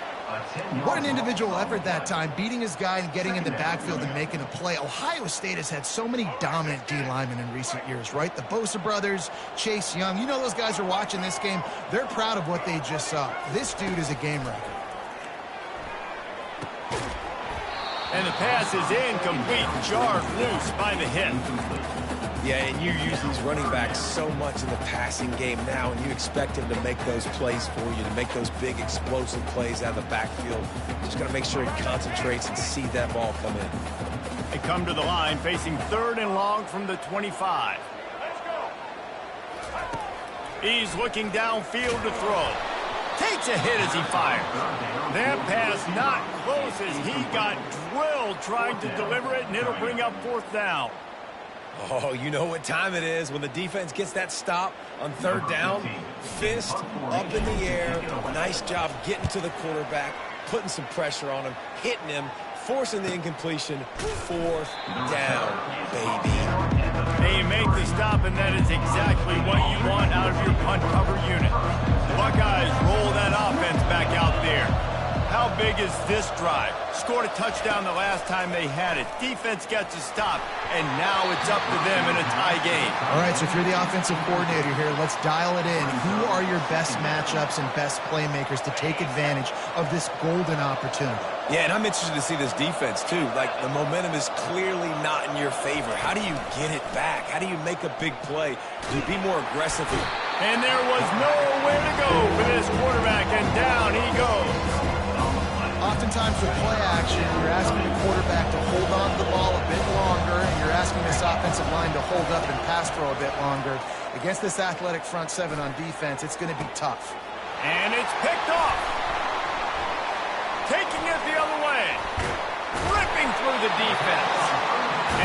What an individual effort that time, beating his guy and getting in the backfield and making a play. Ohio State has had so many dominant D linemen in recent years, right? The Bosa brothers, Chase Young. You know those guys are watching this game. They're proud of what they just saw. This dude is a game wrecker. And the pass is incomplete, jarred loose by the hit. Yeah, and you use these running backs so much in the passing game now, and you expect him to make those plays for you, to make those big explosive plays out of the backfield. Just got to make sure he concentrates and see that ball come in. They come to the line facing 3rd and long from the 25. He's looking downfield to throw. Takes a hit as he fires. That pass not close as he got drilled trying to deliver it, and it'll bring up 4th down. Oh, you know what time it is when the defense gets that stop on 3rd down. Fist up in the air. Nice job getting to the quarterback, putting some pressure on him, hitting him, forcing the incompletion. 4th down, baby. They make the stop, and that is exactly what you want out of your punt cover unit. The Buckeyes roll that offense back out there. How big big as this drive. Scored a touchdown the last time they had it. Defense gets a stop, and now it's up to them in a tie game. All right, so if you're the offensive coordinator here, let's dial it in. Who are your best matchups and best playmakers to take advantage of this golden opportunity? Yeah, and I'm interested to see this defense, too. Like, the momentum is clearly not in your favor. How do you get it back? How do you make a big play? Do you be more aggressive? And there was nowhere to go for this quarterback, and down he goes. Oftentimes with play action, you're asking the quarterback to hold on to the ball a bit longer, and you're asking this offensive line to hold up and pass throw a bit longer. Against this athletic front seven on defense, it's going to be tough. And it's picked off. Taking it the other way. Ripping through the defense.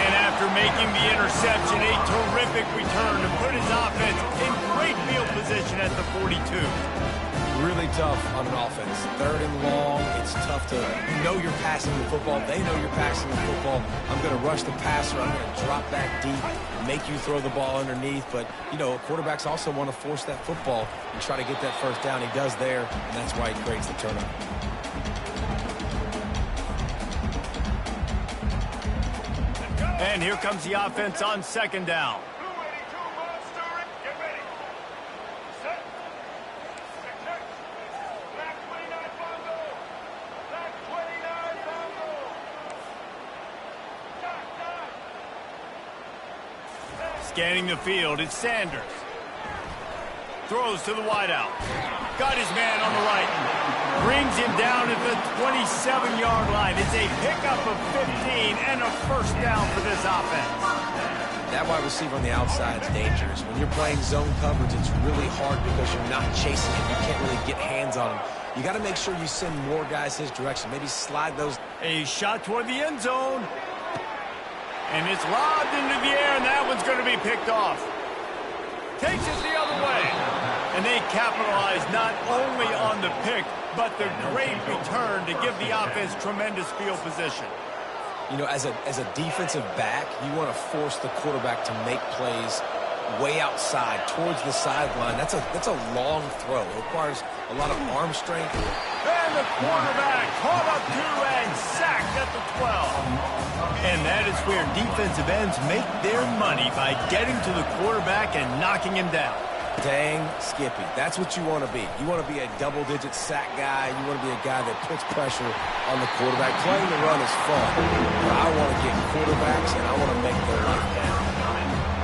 And after making the interception, a terrific return to put his offense in great field position at the 42. Really tough on an offense. Third and long, it's tough to know you're passing the football. They know you're passing the football. I'm going to rush the passer. I'm going to drop back deep, make you throw the ball underneath. But, you know, quarterbacks also want to force that football and try to get that first down. He does there, and that's why he creates the turnover. And here comes the offense on second down. Scanning the field, it's Sanders. Throws to the wideout. Got his man on the right. Brings him down at the 27-yard line. It's a pickup of 15 and a first down for this offense. That wide receiver on the outside is dangerous. When you're playing zone coverage, it's really hard because you're not chasing him. You can't really get hands on him. You got to make sure you send more guys his direction. Maybe slide those. A shot toward the end zone. And it's lobbed into the air, and that one's going to be picked off. Takes it the other way. And they capitalize not only on the pick, but the great return to give the offense tremendous field position. You know, as a defensive back, you want to force the quarterback to make plays way outside, towards the sideline. That's a long throw. It requires a lot of arm strength. And the quarterback caught up to and sacked at the 12. And that is where defensive ends make their money, by getting to the quarterback and knocking him down. Dang Skippy. That's what you want to be. You want to be a double-digit sack guy. You want to be a guy that puts pressure on the quarterback. Playing the run is fun, but I want to get quarterbacks, and I want to make their life down.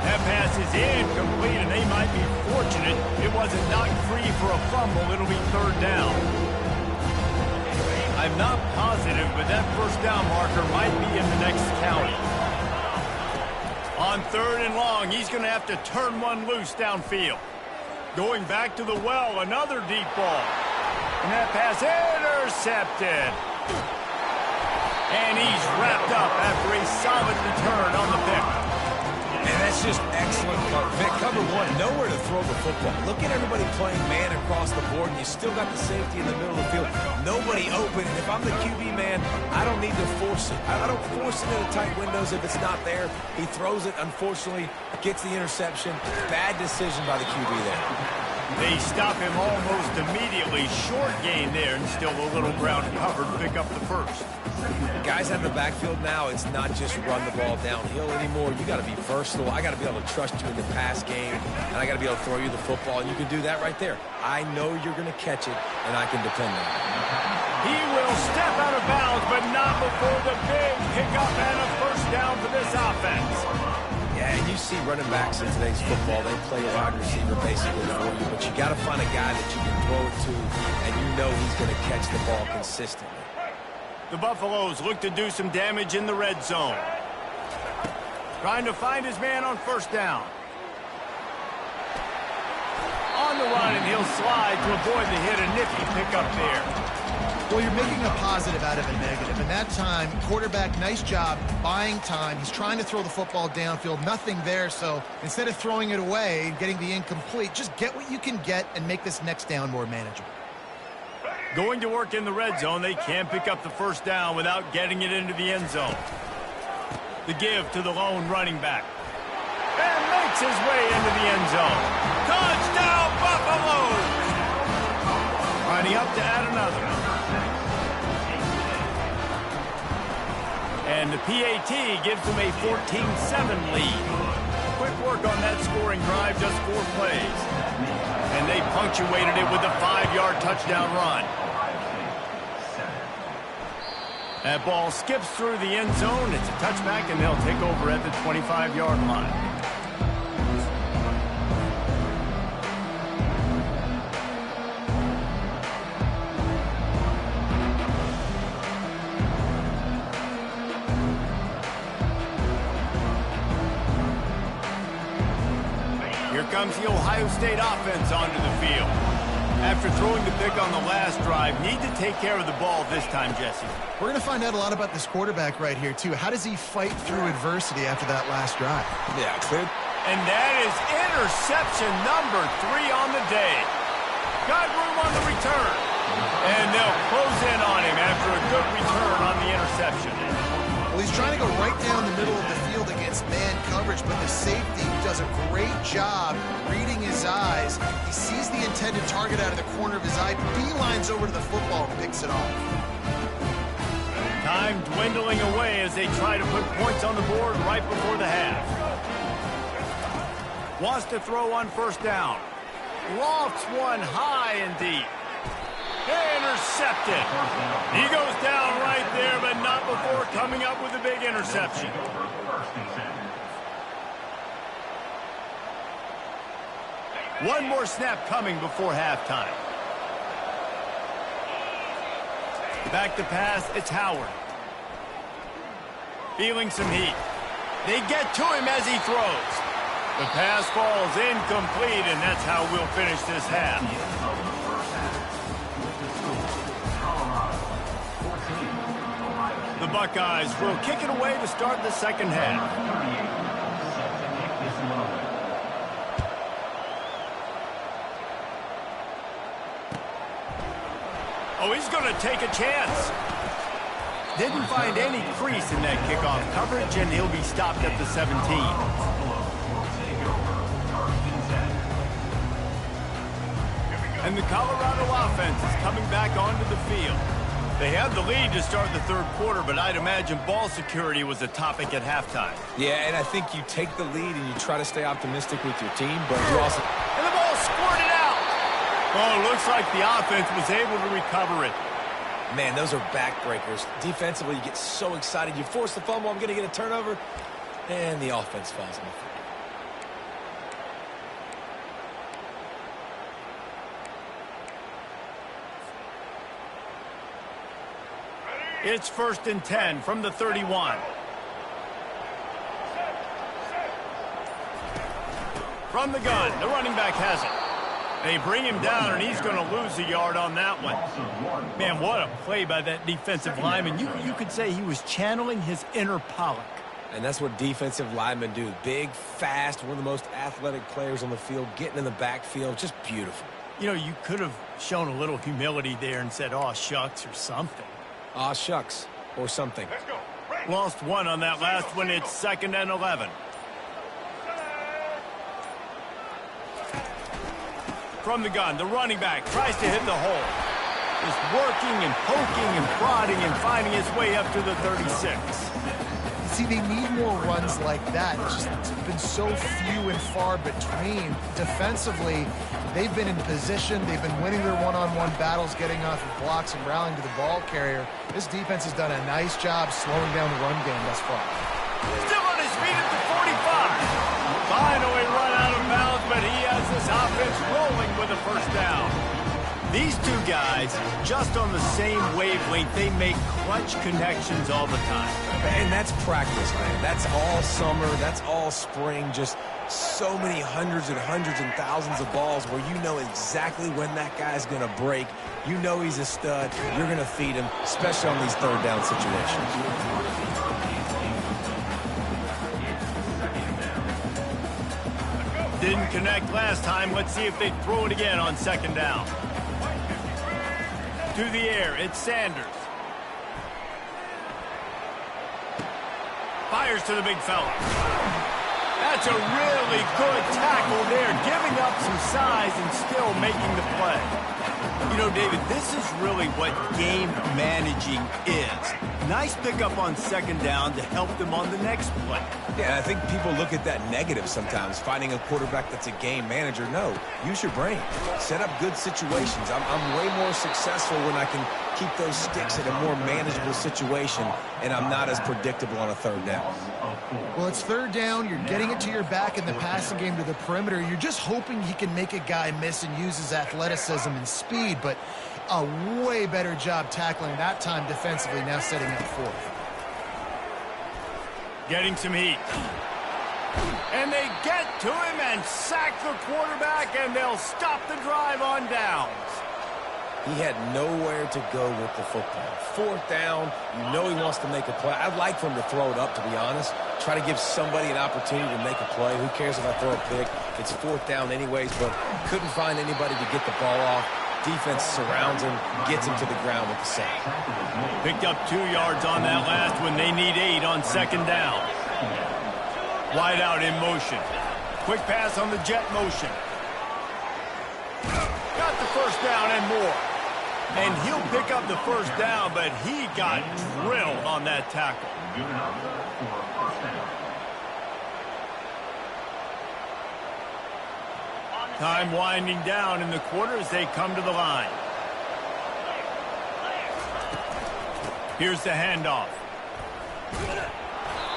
That pass is incomplete, and they might be fortunate it wasn't knocked free for a fumble. It'll be third down. I'm not positive, but that first down marker might be in the next county. On third and long, he's going to have to turn one loose downfield. Going back to the well, another deep ball. And that pass intercepted. And he's wrapped up after a solid return on the pick. And that's just excellent. Vic, cover one, nowhere to throw the football. Look at everybody playing man across the board, and you still got the safety in the middle of the field. Nobody open, and if I'm the QB man, I don't need to force it. I don't force it into tight windows if it's not there. He throws it, unfortunately, gets the interception. Bad decision by the QB there. They stop him almost immediately. Short gain there, and still a little ground covered to pick up the first. Guys out of the backfield now, it's not just run the ball downhill anymore. You got to be versatile. I got to be able to trust you in the pass game, and I got to be able to throw you the football, and you can do that right there. I know you're going to catch it, and I can depend on it. He will step out of bounds, but not before the big pickup and a first down for this offense. Yeah, and you see running backs in today's football, they play a wide receiver basically for you, but you got to find a guy that you can throw it to, and you know he's going to catch the ball consistently. The Buffaloes look to do some damage in the red zone. Trying to find his man on first down. On the run, and he'll slide to avoid the hit. A nifty pickup there. Well, you're making a positive out of a negative. And that time, quarterback, nice job buying time. He's trying to throw the football downfield. Nothing there, so instead of throwing it away and getting the incomplete, just get what you can get and make this next down more manageable. Going to work in the red zone, they can't pick up the first down without getting it into the end zone. The give to the lone running back. And makes his way into the end zone. Touchdown, Buffaloes! Running up to add another. And the PAT gives them a 14-7 lead. Quick work on that scoring drive, just 4 plays. And they punctuated it with a 5-yard touchdown run. That ball skips through the end zone. It's a touchback, and they'll take over at the 25-yard line. Here comes the Ohio State offense onto the field. After throwing the pick on the last drive, need to take care of the ball this time, Jesse. We're going to find out a lot about this quarterback right here, too. How does he fight through adversity after that last drive? Yeah, clear. And that is interception number 3 on the day. Got room on the return. And they'll close in on him after a good return on the interception. Well, he's trying to go right down the middle of the field against man coverage, but the safety does a great job reading his eyes. He sees the intended target out of the corner of his eye, beelines over to the football and picks it off. Time dwindling away as they try to put points on the board right before the half. Wants to throw on first down. Lofts one high and deep. Intercepted. He goes down right there, but not before coming up with a big interception. One more snap coming before halftime. Back to pass, it's Howard. Feeling some heat. They get to him as he throws. The pass falls incomplete, and that's how we'll finish this half. The Buckeyes will kick it away to start the second half. Oh, he's going to take a chance. Didn't find any crease in that kickoff coverage, and he'll be stopped at the 17. And the Colorado offense is coming back onto the field. They had the lead to start the third quarter, but I'd imagine ball security was a topic at halftime. Yeah, and I think you take the lead and you try to stay optimistic with your team, but you also... And the ball squirted out. Oh, it looks like the offense was able to recover it. Man, those are backbreakers. Defensively, you get so excited. You force the fumble, I'm going to get a turnover, and the offense falls on the field. It's 1st and 10 from the 31. From the gun, the running back has it. They bring him down, and he's going to lose a yard on that one. Man, what a play by that defensive lineman. You could say he was channeling his inner Pollock. And that's what defensive linemen do. Big, fast, one of the most athletic players on the field, getting in the backfield, just beautiful. You know, you could have shown a little humility there and said, "Aw, shucks," or something. Aw, shucks, or something. Lost one on that last one. It's 2nd and 11. From the gun, the running back tries to hit the hole. Just working and poking and prodding and finding his way up to the 36. See, they need more runs like that. It's just been so few and far between. Defensively, they've been in position. They've been winning their one-on-one battles, getting off of blocks and rallying to the ball carrier. This defense has done a nice job slowing down the run game thus far. Still on his feet at the 45. Finally run out of bounds, but he has this offense rolling with a first down. These two guys, just on the same wavelength, they make clutch connections all the time. And that's practice, man. That's all summer. That's all spring. Just so many hundreds and thousands of balls where you know exactly when that guy's going to break. You know he's a stud. You're going to feed him, especially on these third down situations. Didn't connect last time. Let's see if they throw it again on 2nd down. To the air, it's Sanders. Fires to the big fella. That's a really good tackle there, giving up some size and still making the play. You know, know, David, this is really what game managing is. Nice pickup on second down to help them on the next play. Yeah, I think people look at that negative sometimes, finding a quarterback that's a game manager. No, use your brain. Set up good situations. I'm way more successful when I can keep those sticks in a more manageable situation, and I'm not as predictable on a third down. Well, it's third down. You're getting it to your back in the passing game to the perimeter. You're just hoping he can make a guy miss and use his athleticism and speed, but a way better job tackling that time defensively, now setting up fourth. Getting some heat. And they get to him and sack the quarterback, and they'll stop the drive on downs. He had nowhere to go with the football. Fourth down, you know he wants to make a play. I'd like for him to throw it up, to be honest. Try to give somebody an opportunity to make a play. Who cares if I throw a pick? It's fourth down anyways, but couldn't find anybody to get the ball off. Defense surrounds him, gets him to the ground with the sack. Picked up 2 yards on that last one. They need 8 on second down. Wide out in motion. Quick pass on the jet motion. Got the first down and more. And he'll pick up the first down, but he got drilled on that tackle. Time winding down in the quarter as they come to the line. Here's the handoff.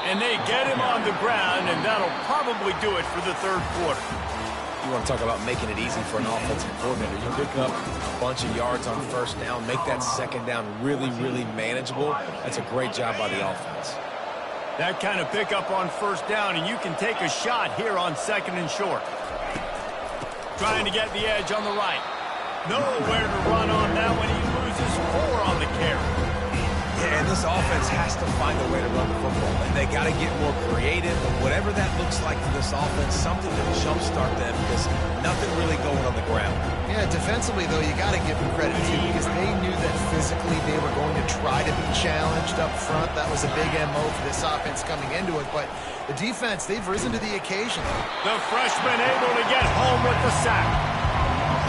And they get him on the ground, and that'll probably do it for the third quarter. You want to talk about making it easy for an offensive coordinator. You pick up a bunch of yards on first down, make that second down really, really manageable. That's a great job by the offense. That kind of pickup on first down, and you can take a shot here on second and short. Trying to get the edge on the right. Nowhere to run on that one. He loses 4 on the carry. Yeah, and this offense has to find a way to run the football. And they got to get more creative. And whatever that looks like for this offense, something to jumpstart them, because nothing really going on the ground. Yeah, defensively, though, you got to give them credit, too, because they knew that physically they were going to try to be challenged up front. That was a big MO for this offense coming into it. But the defense, they've risen to the occasion. The freshman able to get home with the sack.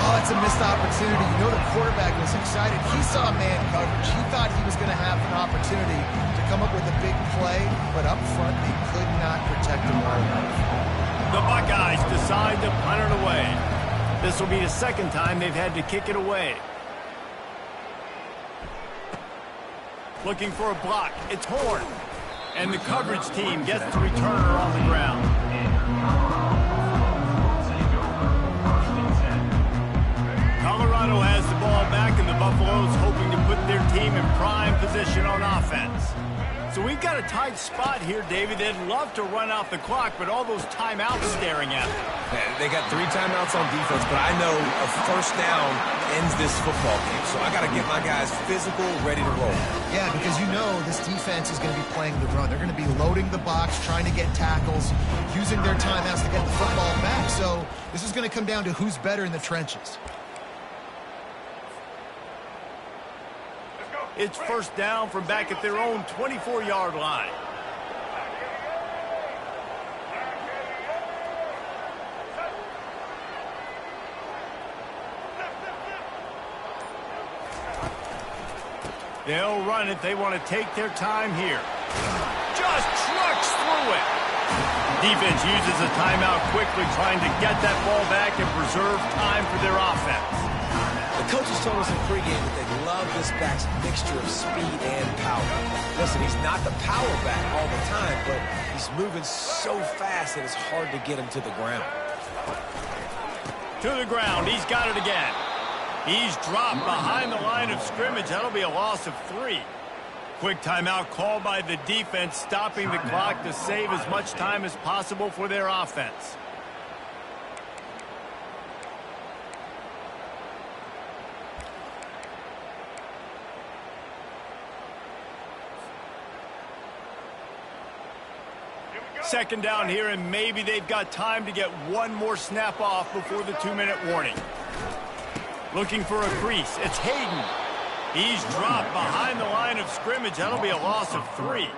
Oh, that's a missed opportunity. You know the quarterback was excited. He saw man coverage. He thought he was going to have an opportunity to come up with a big play, but up front, they could not protect him well enough. The Buckeyes decide to punt it away. This will be the second time they've had to kick it away. Looking for a block. It's Horn. And the coverage team gets the returner on the ground. Colorado has the ball back, and the Buffaloes hoping to put their team in prime position on offense. So we've got a tight spot here, David. They'd love to run out the clock, but all those timeouts staring at them. Yeah, they got 3 timeouts on defense, but I know a first down ends this football game. So I got to get my guys physical, ready to roll. Yeah, because you know this defense is going to be playing the run. They're going to be loading the box, trying to get tackles, using their timeouts to get the football back. So this is going to come down to who's better in the trenches. It's first down from back at their own 24-yard line. They'll run it. They want to take their time here. Just trucks through it. Defense uses a timeout quickly, trying to get that ball back and preserve time for their offense. The coaches told us in pregame that they love this back's mixture of speed and power. Listen, he's not the power back all the time, but he's moving so fast that it's hard to get him to the ground. To the ground. He's got it again. He's dropped behind the line of scrimmage. That'll be a loss of 3. Quick timeout called by the defense, stopping the clock to save as much time as possible for their offense. Second down here, and maybe they've got time to get one more snap off before the 2-minute warning. Looking for a crease. It's Hayden. He's dropped behind the line of scrimmage. That'll be a loss of 3.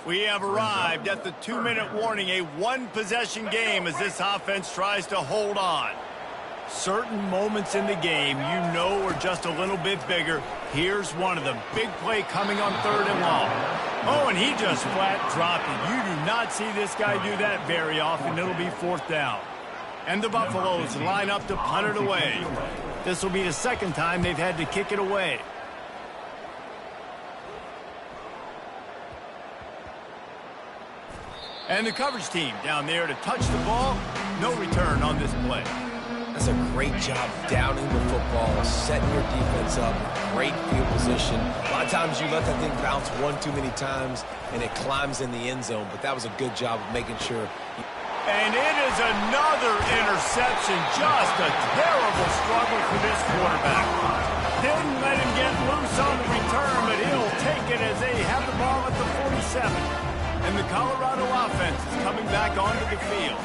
We have arrived at the 2-minute warning, a one-possession game as this offense tries to hold on. Certain moments in the game you know are just a little bit bigger. Here's one of them. Big play coming on 3rd and long. Oh, and he just flat dropped it. You do not see this guy do that very often. It'll be 4th down. And the Buffaloes line up to punt it away. This will be the 2nd time they've had to kick it away. And the coverage team down there to touch the ball. No return on this play. That's a great job downing the football, setting your defense up, great field position. A lot of times you let that thing bounce one too many times, and it climbs in the end zone, but that was a good job of making sure. And it is another interception. Just a terrible struggle for this quarterback. Didn't let him get loose on the return, but he'll take it as they have the ball at the 47. And the Colorado offense is coming back onto the field.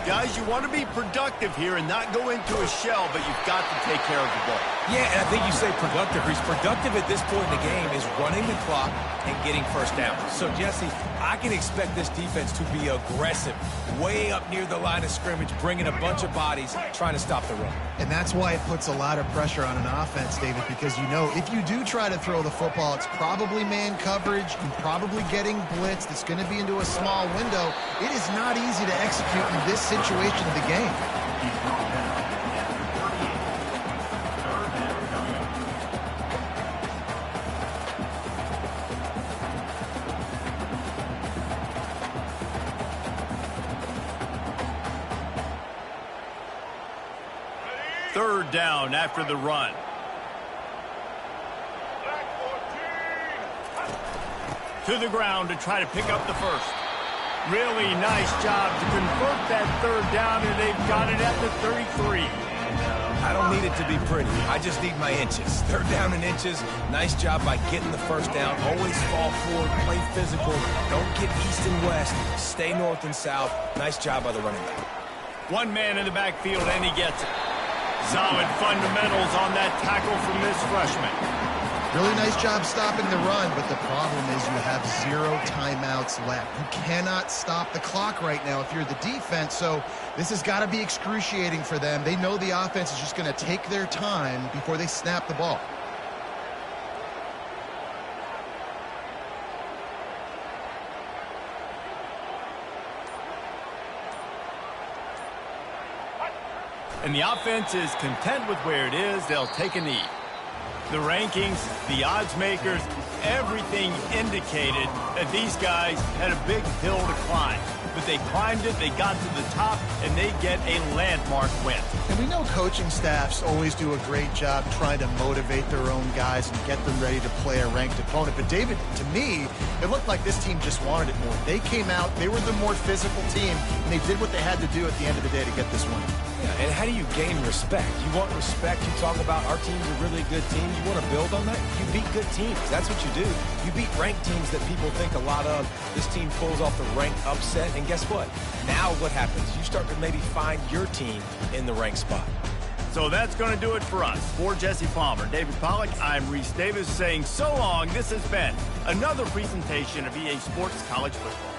Guys, you want to be productive here and not go into a shell, but you've got to take care of the ball. Yeah, and I think you say productive. He's productive at this point in the game is running the clock and getting 1st down. So, Jesse, I can expect this defense to be aggressive, way up near the line of scrimmage, bringing a bunch of bodies, trying to stop the run. And that's why it puts a lot of pressure on an offense, David, because you know if you do try to throw the football, it's probably man coverage, you're probably getting blitzed, it's going to be into a small window. It is not easy to execute in this situation of the game. Third down after the run. To the ground to try to pick up the first. Really nice job to convert that 3rd down, and they've got it at the 33. I don't need it to be pretty. I just need my inches. 3rd down and inches. Nice job by getting the 1st down. Always fall forward, play physical. Don't get east and west. Stay north and south. Nice job by the running back. One man in the backfield, and he gets it. Solid fundamentals on that tackle from this freshman. Really nice job stopping the run, but the problem is you have 0 timeouts left. You cannot stop the clock right now if you're the defense, so this has got to be excruciating for them. They know the offense is just going to take their time before they snap the ball. And the offense is content with where it is. They'll take a knee. The rankings, the odds makers, everything indicated that these guys had a big hill to climb. But they climbed it, they got to the top, and they get a landmark win. And we know coaching staffs always do a great job trying to motivate their own guys and get them ready to play a ranked opponent. But David, to me, it looked like this team just wanted it more. They came out, they were the more physical team, and they did what they had to do at the end of the day to get this win. Yeah, and how do you gain respect? You want respect. You talk about our team's a really good team. You want to build on that? You beat good teams. That's what you do. You beat ranked teams that people think a lot of. This team pulls off the ranked upset, and guess what? Now what happens? You start to maybe find your team in the ranked spot. So that's going to do it for us. For Jesse Palmer, David Pollack, I'm Reese Davis saying so long. This has been another presentation of EA Sports College Football.